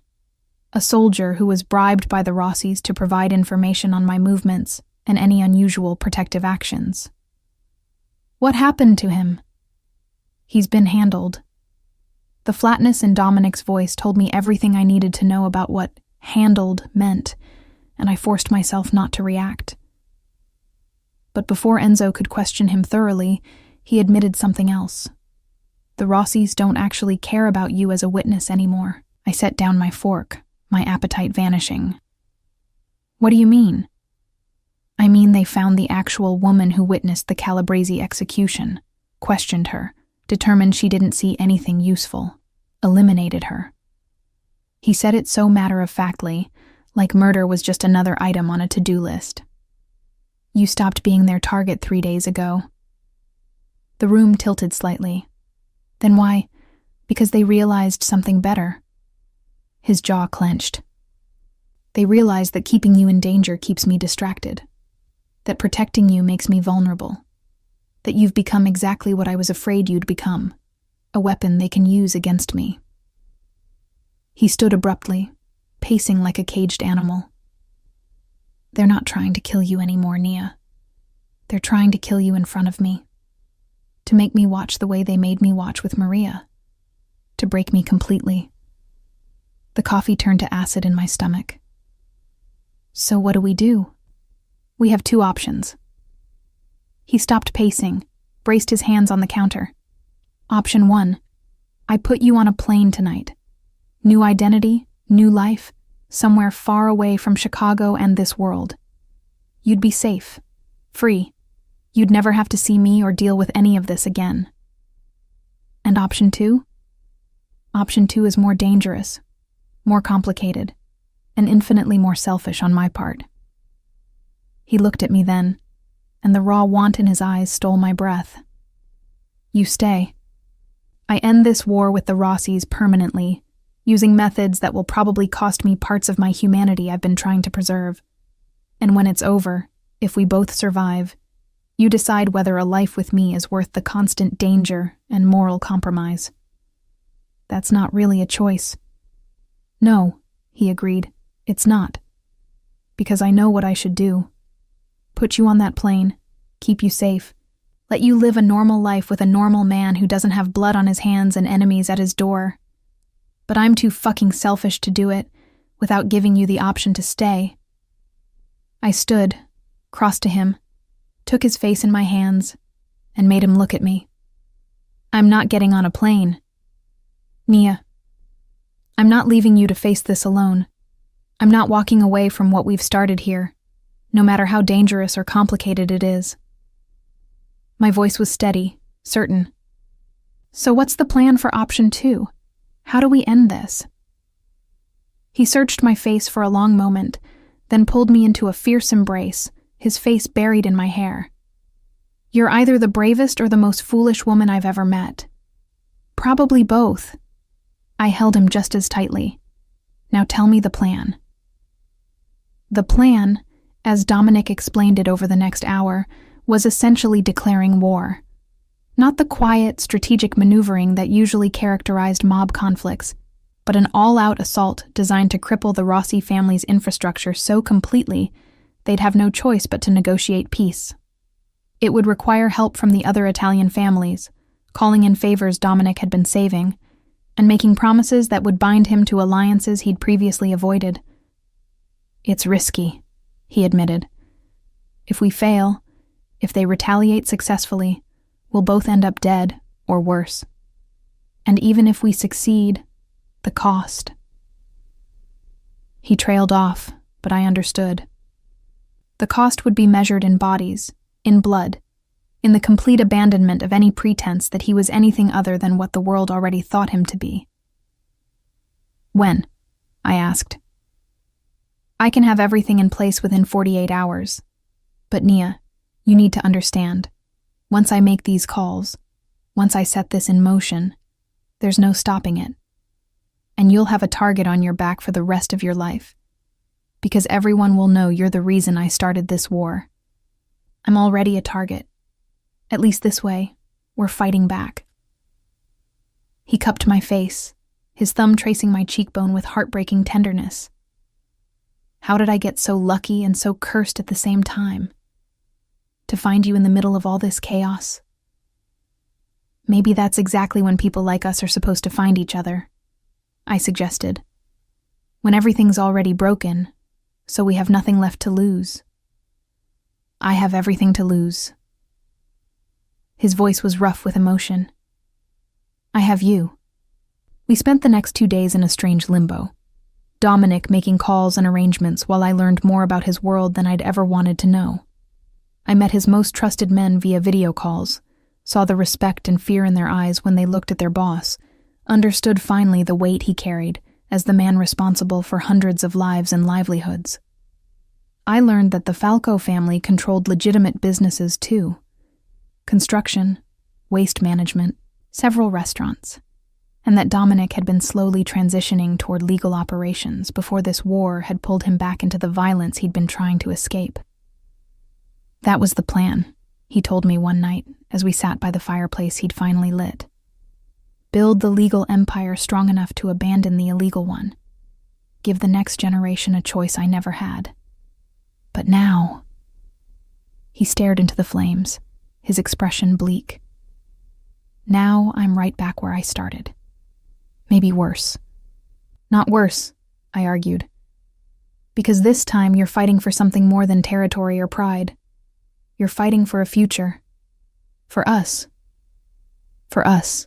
A soldier who was bribed by the Rossis to provide information on my movements and any unusual protective actions. What happened to him? He's been handled. The flatness in Dominic's voice told me everything I needed to know about what handled meant, and I forced myself not to react. But before Enzo could question him thoroughly, he admitted something else. The Rossis don't actually care about you as a witness anymore. I set down my fork, my appetite vanishing. What do you mean? I mean they found the actual woman who witnessed the Calabrese execution, questioned her, determined she didn't see anything useful, eliminated her. He said it so matter-of-factly, like murder was just another item on a to-do list. You stopped being their target 3 days ago. The room tilted slightly. Then why? Because they realized something better. His jaw clenched. They realized that keeping you in danger keeps me distracted, that protecting you makes me vulnerable, that you've become exactly what I was afraid you'd become, a weapon they can use against me. He stood abruptly, pacing like a caged animal. They're not trying to kill you anymore, Nia. They're trying to kill you in front of me, to make me watch the way they made me watch with Maria, to break me completely. The coffee turned to acid in my stomach. So what do? We have 2 options. He stopped pacing, braced his hands on the counter. Option 1, I put you on a plane tonight. New identity, new life, somewhere far away from Chicago and this world. You'd be safe, free. You'd never have to see me or deal with any of this again. And option 2? Option 2 is more dangerous, more complicated, and infinitely more selfish on my part. He looked at me then, and the raw want in his eyes stole my breath. You stay. I end this war with the Rossis permanently, using methods that will probably cost me parts of my humanity I've been trying to preserve. And when it's over, if we both survive, you decide whether a life with me is worth the constant danger and moral compromise. That's not really a choice. No, he agreed, it's not. Because I know what I should do. Put you on that plane, keep you safe, let you live a normal life with a normal man who doesn't have blood on his hands and enemies at his door. But I'm too fucking selfish to do it without giving you the option to stay. I stood, crossed to him, took his face in my hands, and made him look at me. I'm not getting on a plane. Nia, I'm not leaving you to face this alone. I'm not walking away from what we've started here, no matter how dangerous or complicated it is. My voice was steady, certain. So what's the plan for option 2? How do we end this? He searched my face for a long moment, then pulled me into a fierce embrace, his face buried in my hair. You're either the bravest or the most foolish woman I've ever met. Probably both. I held him just as tightly. Now tell me the plan. The plan, as Dominic explained it over the next hour, was essentially declaring war. Not the quiet, strategic maneuvering that usually characterized mob conflicts, but an all-out assault designed to cripple the Rossi family's infrastructure so completely they'd have no choice but to negotiate peace. It would require help from the other Italian families, calling in favors Dominic had been saving, and making promises that would bind him to alliances he'd previously avoided. It's risky, he admitted. If we fail, if they retaliate successfully, we'll both end up dead, or worse. And even if we succeed, the cost. He trailed off, but I understood. The cost would be measured in bodies, in blood, in the complete abandonment of any pretense that he was anything other than what the world already thought him to be. When? I asked. I can have everything in place within 48 hours. But Nia, you need to understand. Once I make these calls, once I set this in motion, there's no stopping it. And you'll have a target on your back for the rest of your life. Because everyone will know you're the reason I started this war. I'm already a target. At least this way, we're fighting back. He cupped my face, his thumb tracing my cheekbone with heartbreaking tenderness. How did I get so lucky and so cursed at the same time? To find you in the middle of all this chaos? Maybe that's exactly when people like us are supposed to find each other, I suggested. When everything's already broken, so we have nothing left to lose. I have everything to lose. His voice was rough with emotion. I have you. We spent the next 2 days in a strange limbo. Dominic making calls and arrangements while I learned more about his world than I'd ever wanted to know. I met his most trusted men via video calls, saw the respect and fear in their eyes when they looked at their boss, understood finally the weight he carried as the man responsible for hundreds of lives and livelihoods. I learned that the Falco family controlled legitimate businesses too. Construction, waste management, several restaurants, and that Dominic had been slowly transitioning toward legal operations before this war had pulled him back into the violence he'd been trying to escape. That was the plan, he told me one night as we sat by the fireplace he'd finally lit. Build the legal empire strong enough to abandon the illegal one. Give the next generation a choice I never had. But now... He stared into the flames, his expression bleak. Now I'm right back where I started. Maybe worse. Not worse, I argued. Because this time you're fighting for something more than territory or pride. You're fighting for a future. For us. For us.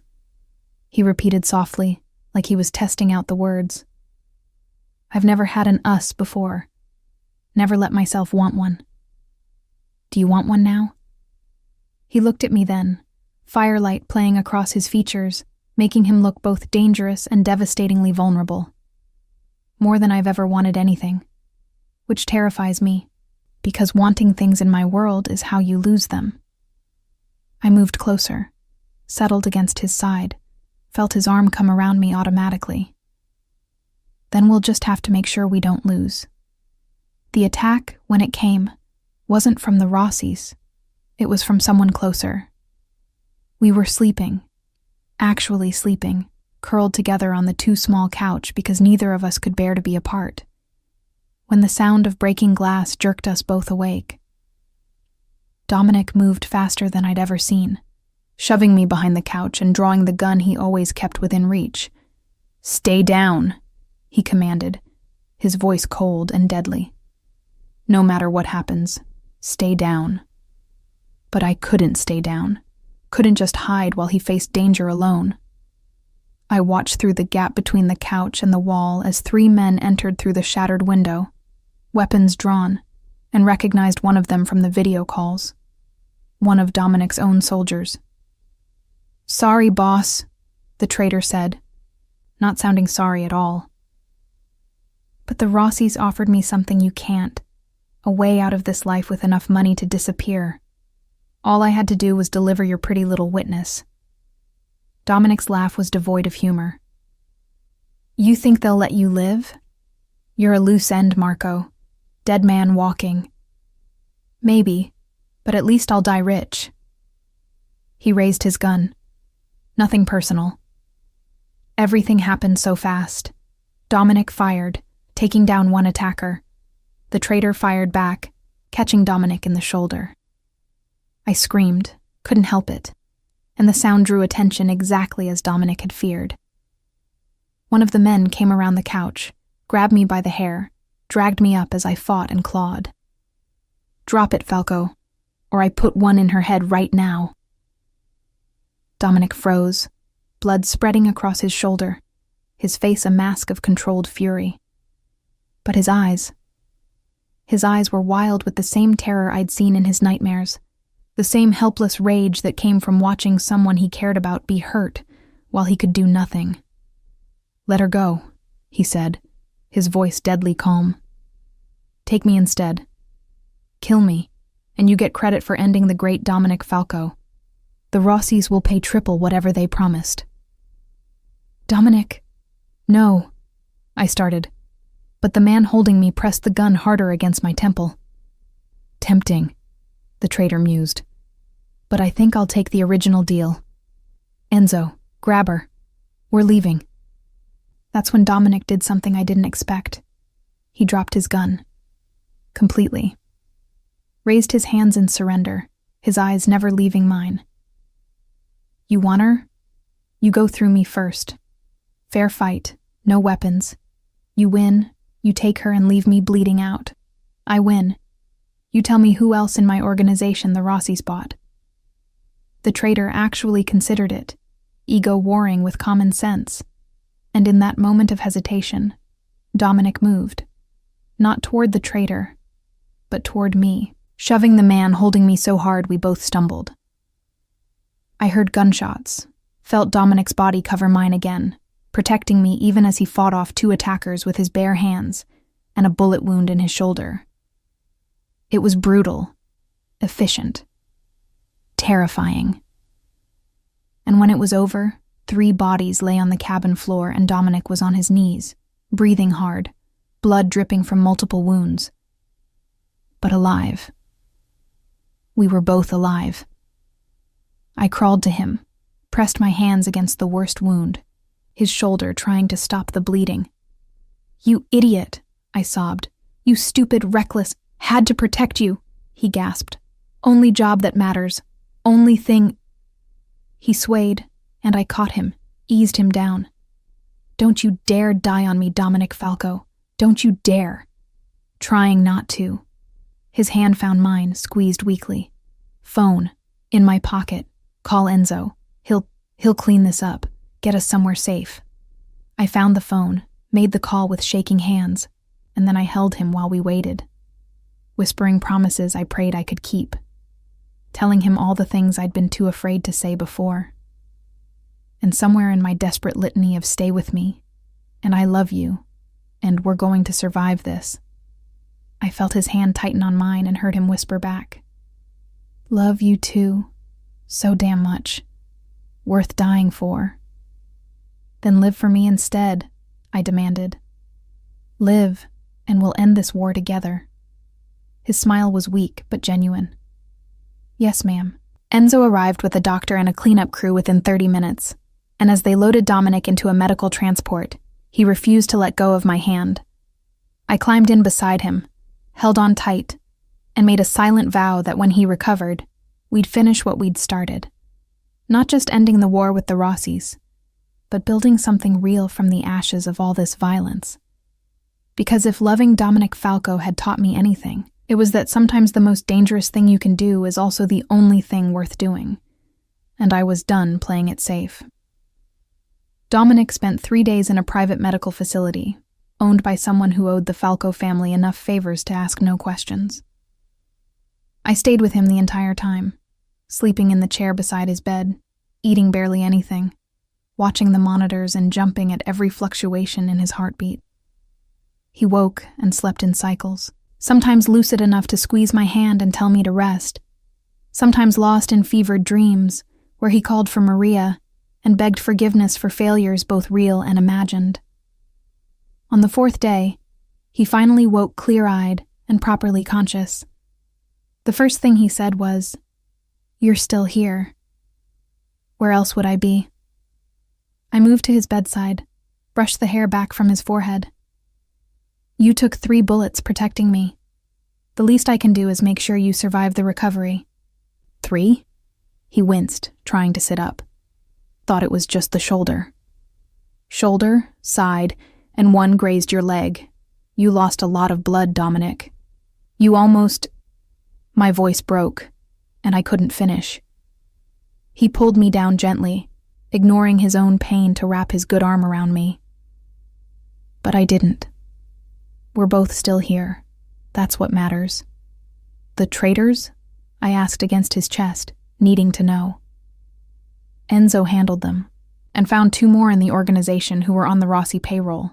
He repeated softly, like he was testing out the words. I've never had an us before. Never let myself want one. Do you want one now? He looked at me then, firelight playing across his features, making him look both dangerous and devastatingly vulnerable. More than I've ever wanted anything, which terrifies me, because wanting things in my world is how you lose them. I moved closer, settled against his side, felt his arm come around me automatically. Then we'll just have to make sure we don't lose. The attack, when it came, wasn't from the Rossies. It was from someone closer. We were sleeping, actually sleeping, curled together on the too small couch because neither of us could bear to be apart, when the sound of breaking glass jerked us both awake. Dominic moved faster than I'd ever seen, shoving me behind the couch and drawing the gun he always kept within reach. "Stay down," he commanded, his voice cold and deadly. "No matter what happens, stay down." But I couldn't stay down, couldn't just hide while he faced danger alone. I watched through the gap between the couch and the wall as 3 men entered through the shattered window, weapons drawn, and recognized one of them from the video calls. One of Dominic's own soldiers. "Sorry, boss," the traitor said, not sounding sorry at all. "But the Rossies offered me something you can't, a way out of this life with enough money to disappear. All I had to do was deliver your pretty little witness." Dominic's laugh was devoid of humor. "You think they'll let you live? You're a loose end, Marco. Dead man walking. Maybe, but at least I'll die rich." He raised his gun. Nothing personal. Everything happened so fast. Dominic fired, taking down one attacker. The traitor fired back, catching Dominic in the shoulder. I screamed, couldn't help it, and the sound drew attention exactly as Dominic had feared. One of the men came around the couch, grabbed me by the hair, dragged me up as I fought and clawed. "Drop it, Falco, or I put one in her head right now." Dominic froze, blood spreading across his shoulder, his face a mask of controlled fury. But his eyes were wild with the same terror I'd seen in his nightmares, the same helpless rage that came from watching someone he cared about be hurt while he could do nothing. "Let her go," he said, his voice deadly calm. "Take me instead. Kill me, and you get credit for ending the great Dominic Falco. The Rossies will pay triple whatever they promised." "Dominic, no," I started, but the man holding me pressed the gun harder against my temple. "Tempting," the traitor mused, "but I think I'll take the original deal. Enzo, grab her. We're leaving. That's when Dominic did something I didn't expect. He dropped his gun. Completely. Raised his hands in surrender, his eyes never leaving mine. You want her? You go through me first. Fair fight, no weapons. You win, you take her and leave me bleeding out. I win. You tell me who else in my organization the Rossies bought. The traitor actually considered it, ego warring with common sense. And in that moment of hesitation, Dominic moved. Not toward the traitor, but toward me, shoving the man holding me so hard we both stumbled. I heard gunshots, felt Dominic's body cover mine again, protecting me even as he fought off 2 attackers with his bare hands and a bullet wound in his shoulder. It was brutal, efficient, terrifying. And when it was over, 3 bodies lay on the cabin floor and Dominic was on his knees, breathing hard, blood dripping from multiple wounds. But alive. We were both alive. I crawled to him, pressed my hands against the worst wound, his shoulder trying to stop the bleeding. You idiot, I sobbed. You stupid, reckless, had to protect you, he gasped. Only job that matters. Only thing. He swayed, and I caught him, eased him down. Don't you dare die on me, Dominic Falco. Don't you dare. Trying not to. His hand found mine, squeezed weakly. Phone. In my pocket. Call Enzo. He'll clean this up. Get us somewhere safe. I found the phone, made the call with shaking hands, and then I held him while we waited. Whispering promises I prayed I could keep. Telling him all the things I'd been too afraid to say before. And somewhere in my desperate litany of stay with me, and I love you, and we're going to survive this, I felt his hand tighten on mine and heard him whisper back. Love you too. So damn much. Worth dying for. Then live for me instead, I demanded. Live, and we'll end this war together. His smile was weak but genuine. Yes, ma'am. Enzo arrived with a doctor and a cleanup crew within 30 minutes, and as they loaded Dominic into a medical transport, he refused to let go of my hand. I climbed in beside him, held on tight, and made a silent vow that when he recovered, we'd finish what we'd started. Not just ending the war with the Rossies, but building something real from the ashes of all this violence. Because if loving Dominic Falco had taught me anything, it was that sometimes the most dangerous thing you can do is also the only thing worth doing. And I was done playing it safe. Dominic spent 3 days in a private medical facility, owned by someone who owed the Falco family enough favors to ask no questions. I stayed with him the entire time, sleeping in the chair beside his bed, eating barely anything, watching the monitors and jumping at every fluctuation in his heartbeat. He woke and slept in cycles, sometimes lucid enough to squeeze my hand and tell me to rest, sometimes lost in fevered dreams where he called for Maria and begged forgiveness for failures both real and imagined. On the 4th day, he finally woke clear-eyed and properly conscious. The first thing he said was, "You're still here." Where else would I be? I moved to his bedside, brushed the hair back from his forehead. You took 3 bullets protecting me. The least I can do is make sure you survive the recovery. 3? He winced, trying to sit up. Thought it was just the shoulder. Shoulder, side, and 1 grazed your leg. You lost a lot of blood, Dominic. You almost... My voice broke, and I couldn't finish. He pulled me down gently, ignoring his own pain to wrap his good arm around me. But I didn't. We're both still here. That's what matters. The traitors? I asked against his chest, needing to know. Enzo handled them, and found 2 more in the organization who were on the Rossi payroll.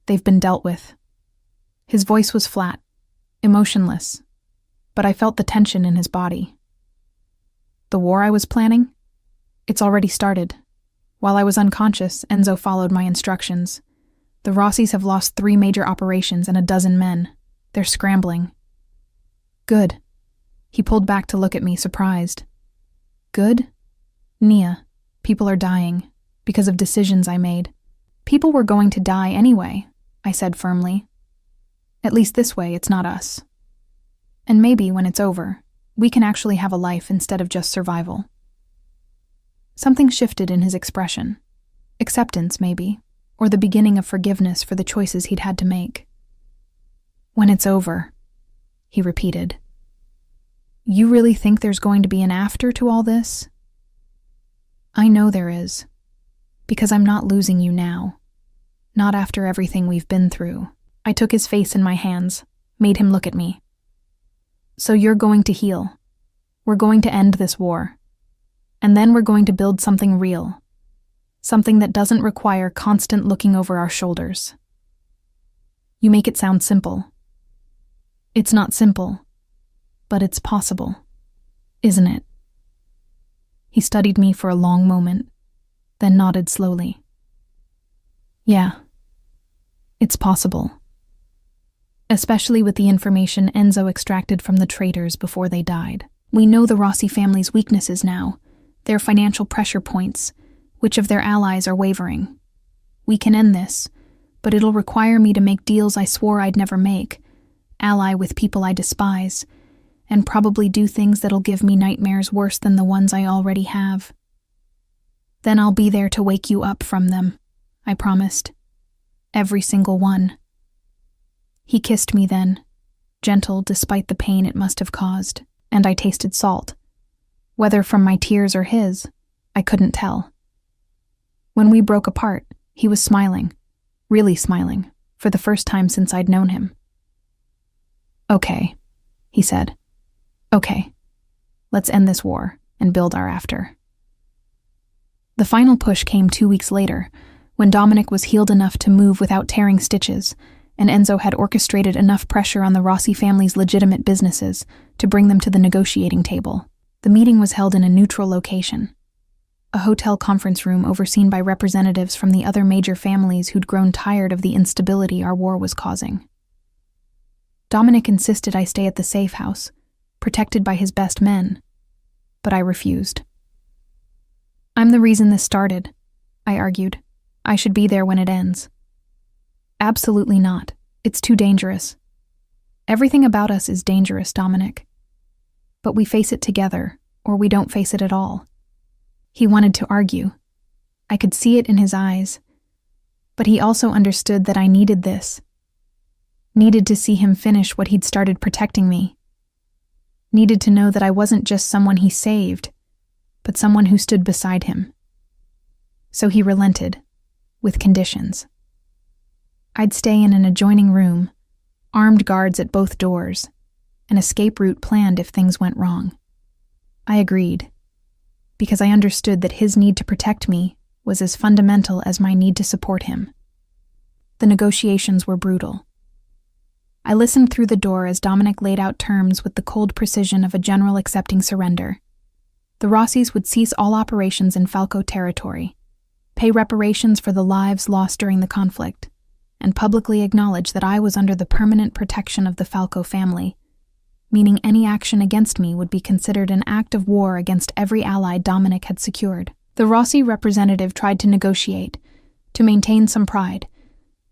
They've been dealt with. His voice was flat, emotionless, but I felt the tension in his body. The war I was planning? It's already started. While I was unconscious, Enzo followed my instructions. The Rossies have lost 3 major operations and 12 men. They're scrambling. Good. He pulled back to look at me, surprised. Good? Nia, people are dying. because of decisions I made. People were going to die anyway, I said firmly. At least this way, it's not us. And maybe when it's over, we can actually have a life instead of just survival. Something shifted in his expression. Acceptance, maybe, or the beginning of forgiveness for the choices he'd had to make. When it's over, he repeated. You really think there's going to be an after to all this? I know there is, because I'm not losing you now. Not after everything we've been through. I took his face in my hands, made him look at me. So you're going to heal. We're going to end this war. And then we're going to build something real. Something that doesn't require constant looking over our shoulders. You make it sound simple. It's not simple, but it's possible, isn't it? He studied me for a long moment, then nodded slowly. Yeah, it's possible. Especially with the information Enzo extracted from the traitors before they died. We know the Rossi family's weaknesses now, their financial pressure points, which of their allies are wavering. We can end this, but it'll require me to make deals I swore I'd never make, ally with people I despise, and probably do things that'll give me nightmares worse than the ones I already have. Then I'll be there to wake you up from them, I promised. Every single one. He kissed me then, gentle despite the pain it must have caused, and I tasted salt. Whether from my tears or his, I couldn't tell. When we broke apart, he was smiling, really smiling, for the first time since I'd known him. Okay, he said. Okay, let's end this war and build our after. The final push came 2 weeks later, when Dominic was healed enough to move without tearing stitches, and Enzo had orchestrated enough pressure on the Rossi family's legitimate businesses to bring them to the negotiating table. The meeting was held in a neutral location, a hotel conference room overseen by representatives from the other major families who'd grown tired of the instability our war was causing. Dominic insisted I stay at the safe house, protected by his best men, but I refused. I'm the reason this started, I argued. I should be there when it ends. Absolutely not. It's too dangerous. Everything about us is dangerous, Dominic. But we face it together, or we don't face it at all. He wanted to argue. I could see it in his eyes. But he also understood that I needed this. Needed to see him finish what he'd started protecting me. Needed to know that I wasn't just someone he saved, but someone who stood beside him. So he relented, with conditions. I'd stay in an adjoining room, armed guards at both doors, an escape route planned if things went wrong. I agreed, because I understood that his need to protect me was as fundamental as my need to support him. The negotiations were brutal. I listened through the door as Dominic laid out terms with the cold precision of a general accepting surrender. The Rossis would cease all operations in Falco territory, pay reparations for the lives lost during the conflict, and publicly acknowledge that I was under the permanent protection of the Falco family, meaning any action against me would be considered an act of war against every ally Dominic had secured. The Rossi representative tried to negotiate, to maintain some pride,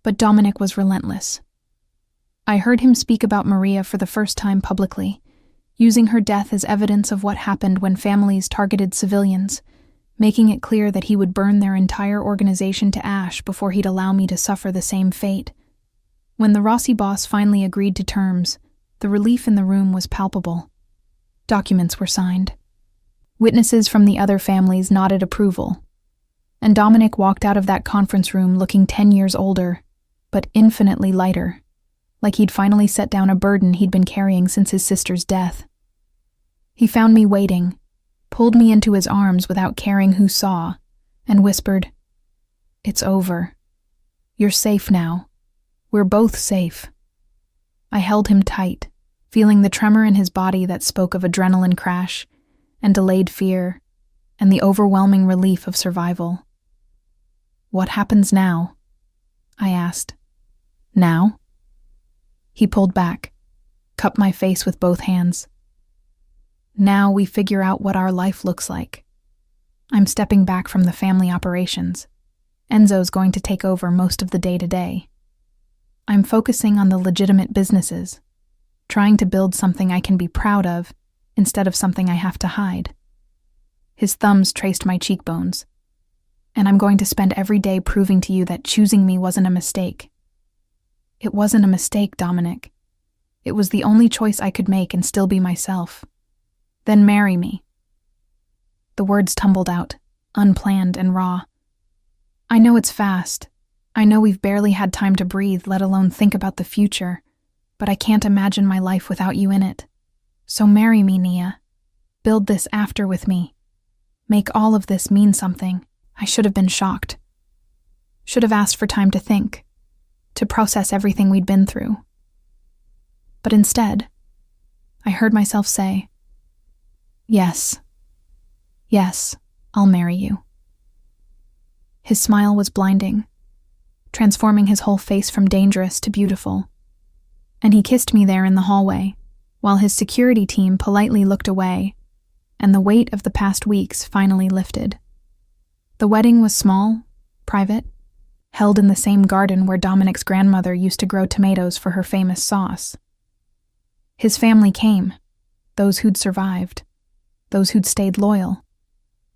but Dominic was relentless. I heard him speak about Maria for the first time publicly, using her death as evidence of what happened when families targeted civilians, making it clear that he would burn their entire organization to ash before he'd allow me to suffer the same fate. When the Rossi boss finally agreed to terms, the relief in the room was palpable. Documents were signed. Witnesses from the other families nodded approval, and Dominic walked out of that conference room looking 10 years older, but infinitely lighter, like he'd finally set down a burden he'd been carrying since his sister's death. He found me waiting, pulled me into his arms without caring who saw, and whispered, "It's over. You're safe now. We're both safe." I held him tight, feeling the tremor in his body that spoke of adrenaline crash and delayed fear and the overwhelming relief of survival. "What happens now?" I asked. "Now?" He pulled back, cupped my face with both hands. "Now we figure out what our life looks like. I'm stepping back from the family operations. Enzo's going to take over most of the day-to-day. I'm focusing on the legitimate businesses, trying to build something I can be proud of instead of something I have to hide. His thumbs traced my cheekbones. And I'm going to spend every day proving to you that choosing me wasn't a mistake. It wasn't a mistake, Dominic. It was the only choice I could make and still be myself. Then marry me. The words tumbled out, unplanned and raw. I know it's fast. I know we've barely had time to breathe, let alone think about the future, but I can't imagine my life without you in it. So marry me, Nia. Build this after with me. Make all of this mean something. I should have been shocked. Should have asked for time to think, to process everything we'd been through. But instead, I heard myself say, "Yes, yes, I'll marry you." His smile was blinding, transforming his whole face from dangerous to beautiful. And he kissed me there in the hallway, while his security team politely looked away, and the weight of the past weeks finally lifted. The wedding was small, private, held in the same garden where Dominic's grandmother used to grow tomatoes for her famous sauce. His family came, those who'd survived, those who'd stayed loyal,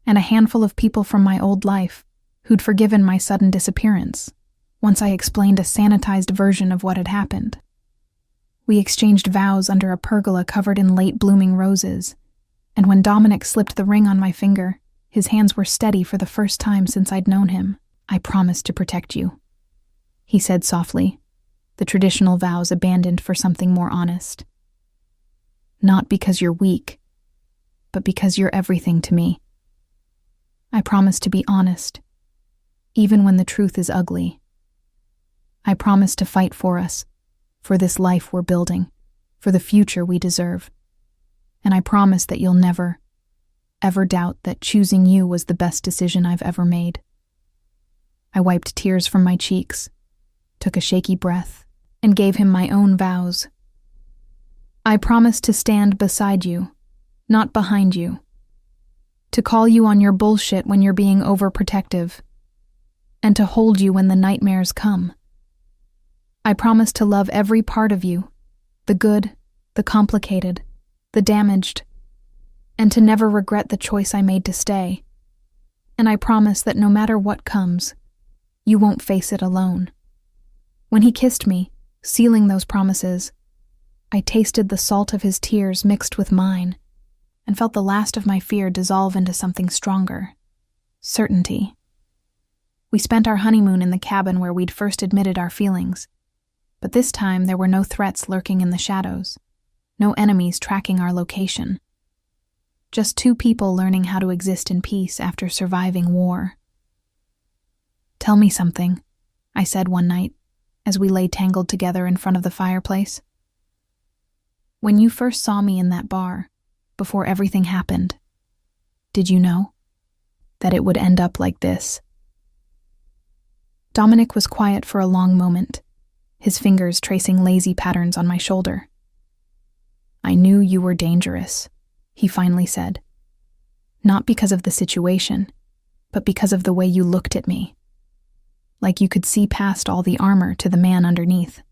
and a handful of people from my old life who'd forgiven my sudden disappearance once I explained a sanitized version of what had happened. We exchanged vows under a pergola covered in late-blooming roses, and when Dominic slipped the ring on my finger, his hands were steady for the first time since I'd known him. "I promise to protect you," he said softly, the traditional vows abandoned for something more honest. "Not because you're weak, but because you're everything to me. I promise to be honest, even when the truth is ugly. I promise to fight for us, for this life we're building, for the future we deserve. And I promise that you'll never, ever doubt that choosing you was the best decision I've ever made." I wiped tears from my cheeks, took a shaky breath, and gave him my own vows. "I promise to stand beside you, not behind you. To call you on your bullshit when you're being overprotective, and to hold you when the nightmares come. I promise to love every part of you, the good, the complicated, the damaged, and to never regret the choice I made to stay. And I promise that no matter what comes, you won't face it alone." When he kissed me, sealing those promises, I tasted the salt of his tears mixed with mine, and felt the last of my fear dissolve into something stronger: certainty. We spent our honeymoon in the cabin where we'd first admitted our feelings, but this time there were no threats lurking in the shadows, no enemies tracking our location. Just two people learning how to exist in peace after surviving war. "Tell me something," I said one night, as we lay tangled together in front of the fireplace. "When you first saw me in that bar, before everything happened, did you know that it would end up like this?" Dominic was quiet for a long moment, his fingers tracing lazy patterns on my shoulder. "I knew you were dangerous," he finally said. "Not because of the situation, but because of the way you looked at me. Like you could see past all the armor to the man underneath.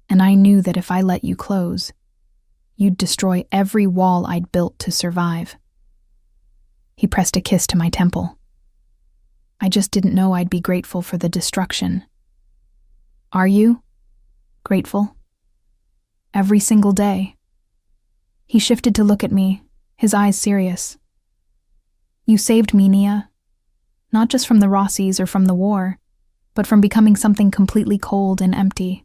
And I knew that if I let you close, you'd destroy every wall I'd built to survive." He pressed a kiss to my temple. "I just didn't know I'd be grateful for the destruction." "Are you? Grateful?" "Every single day." He shifted to look at me, his eyes serious. "You saved me, Nia. Not just from the Rossies or from the war, but from becoming something completely cold and empty.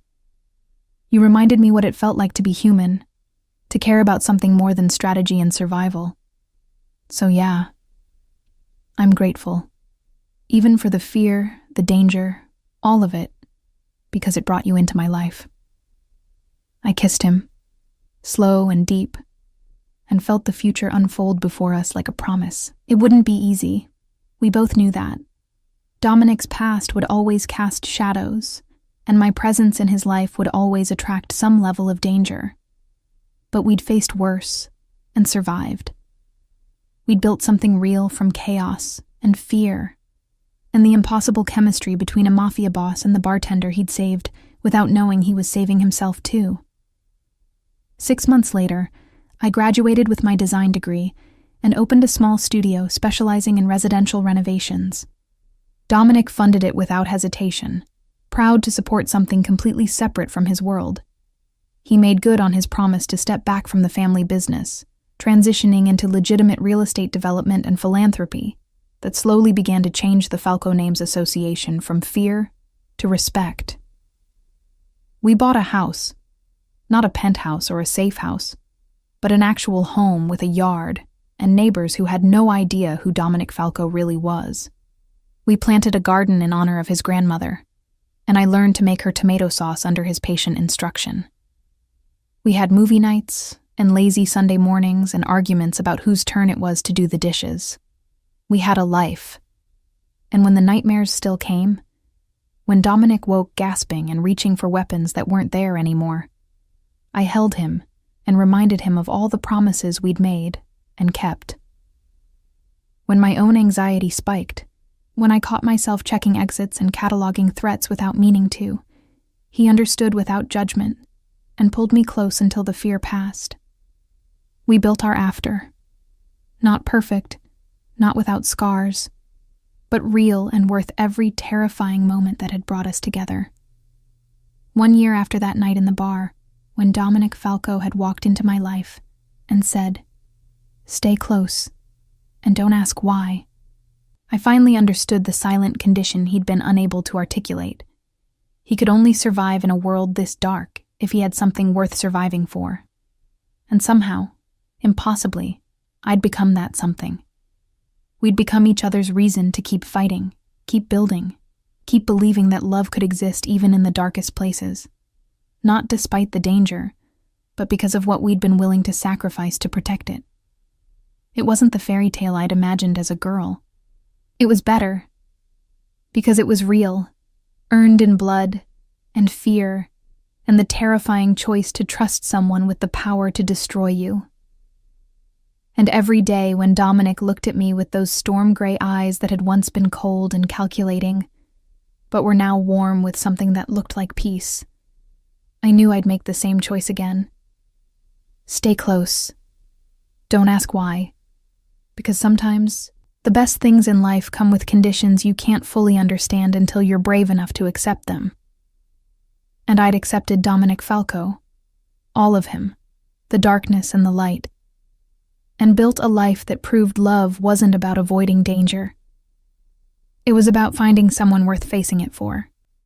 You reminded me what it felt like to be human, to care about something more than strategy and survival. So yeah, I'm grateful. Even for the fear, the danger, all of it, because it brought you into my life." I kissed him, slow and deep, and felt the future unfold before us like a promise. It wouldn't be easy. We both knew that. Dominic's past would always cast shadows, and my presence in his life would always attract some level of danger. But we'd faced worse and survived. We'd built something real from chaos and fear, and the impossible chemistry between a Mafia boss and the bartender he'd saved without knowing he was saving himself too. 6 months later, I graduated with my design degree and opened a small studio specializing in residential renovations. Dominic funded it without hesitation, proud to support something completely separate from his world. He made good on his promise to step back from the family business, transitioning into legitimate real estate development and philanthropy that slowly began to change the Falco Names Association from fear to respect. We bought a house, not a penthouse or a safe house, but an actual home with a yard and neighbors who had no idea who Dominic Falco really was. We planted a garden in honor of his grandmother, and I learned to make her tomato sauce under his patient instruction. We had movie nights and lazy Sunday mornings and arguments about whose turn it was to do the dishes. We had a life. And when the nightmares still came, when Dominic woke gasping and reaching for weapons that weren't there anymore, I held him and reminded him of all the promises we'd made and kept. When my own anxiety spiked, when I caught myself checking exits and cataloging threats without meaning to, he understood without judgment and pulled me close until the fear passed. We built our after. Not perfect, not without scars, but real and worth every terrifying moment that had brought us together. 1 year after that night in the bar, when Dominic Falco had walked into my life and said, "Stay close, and don't ask why," I finally understood the silent condition he'd been unable to articulate. He could only survive in a world this dark if he had something worth surviving for. And somehow, impossibly, I'd become that something. We'd become each other's reason to keep fighting, keep building, keep believing that love could exist even in the darkest places. Not despite the danger, but because of what we'd been willing to sacrifice to protect it. It wasn't the fairy tale I'd imagined as a girl. It was better, because it was real, earned in blood and fear, and the terrifying choice to trust someone with the power to destroy you. And every day when Dominic looked at me with those storm-gray eyes that had once been cold and calculating, but were now warm with something that looked like peace, I knew I'd make the same choice again. Stay close. Don't ask why. Because sometimes the best things in life come with conditions you can't fully understand until you're brave enough to accept them. And I'd accepted Dominic Falco, all of him, the darkness and the light, and built a life that proved love wasn't about avoiding danger. It was about finding someone worth facing it for.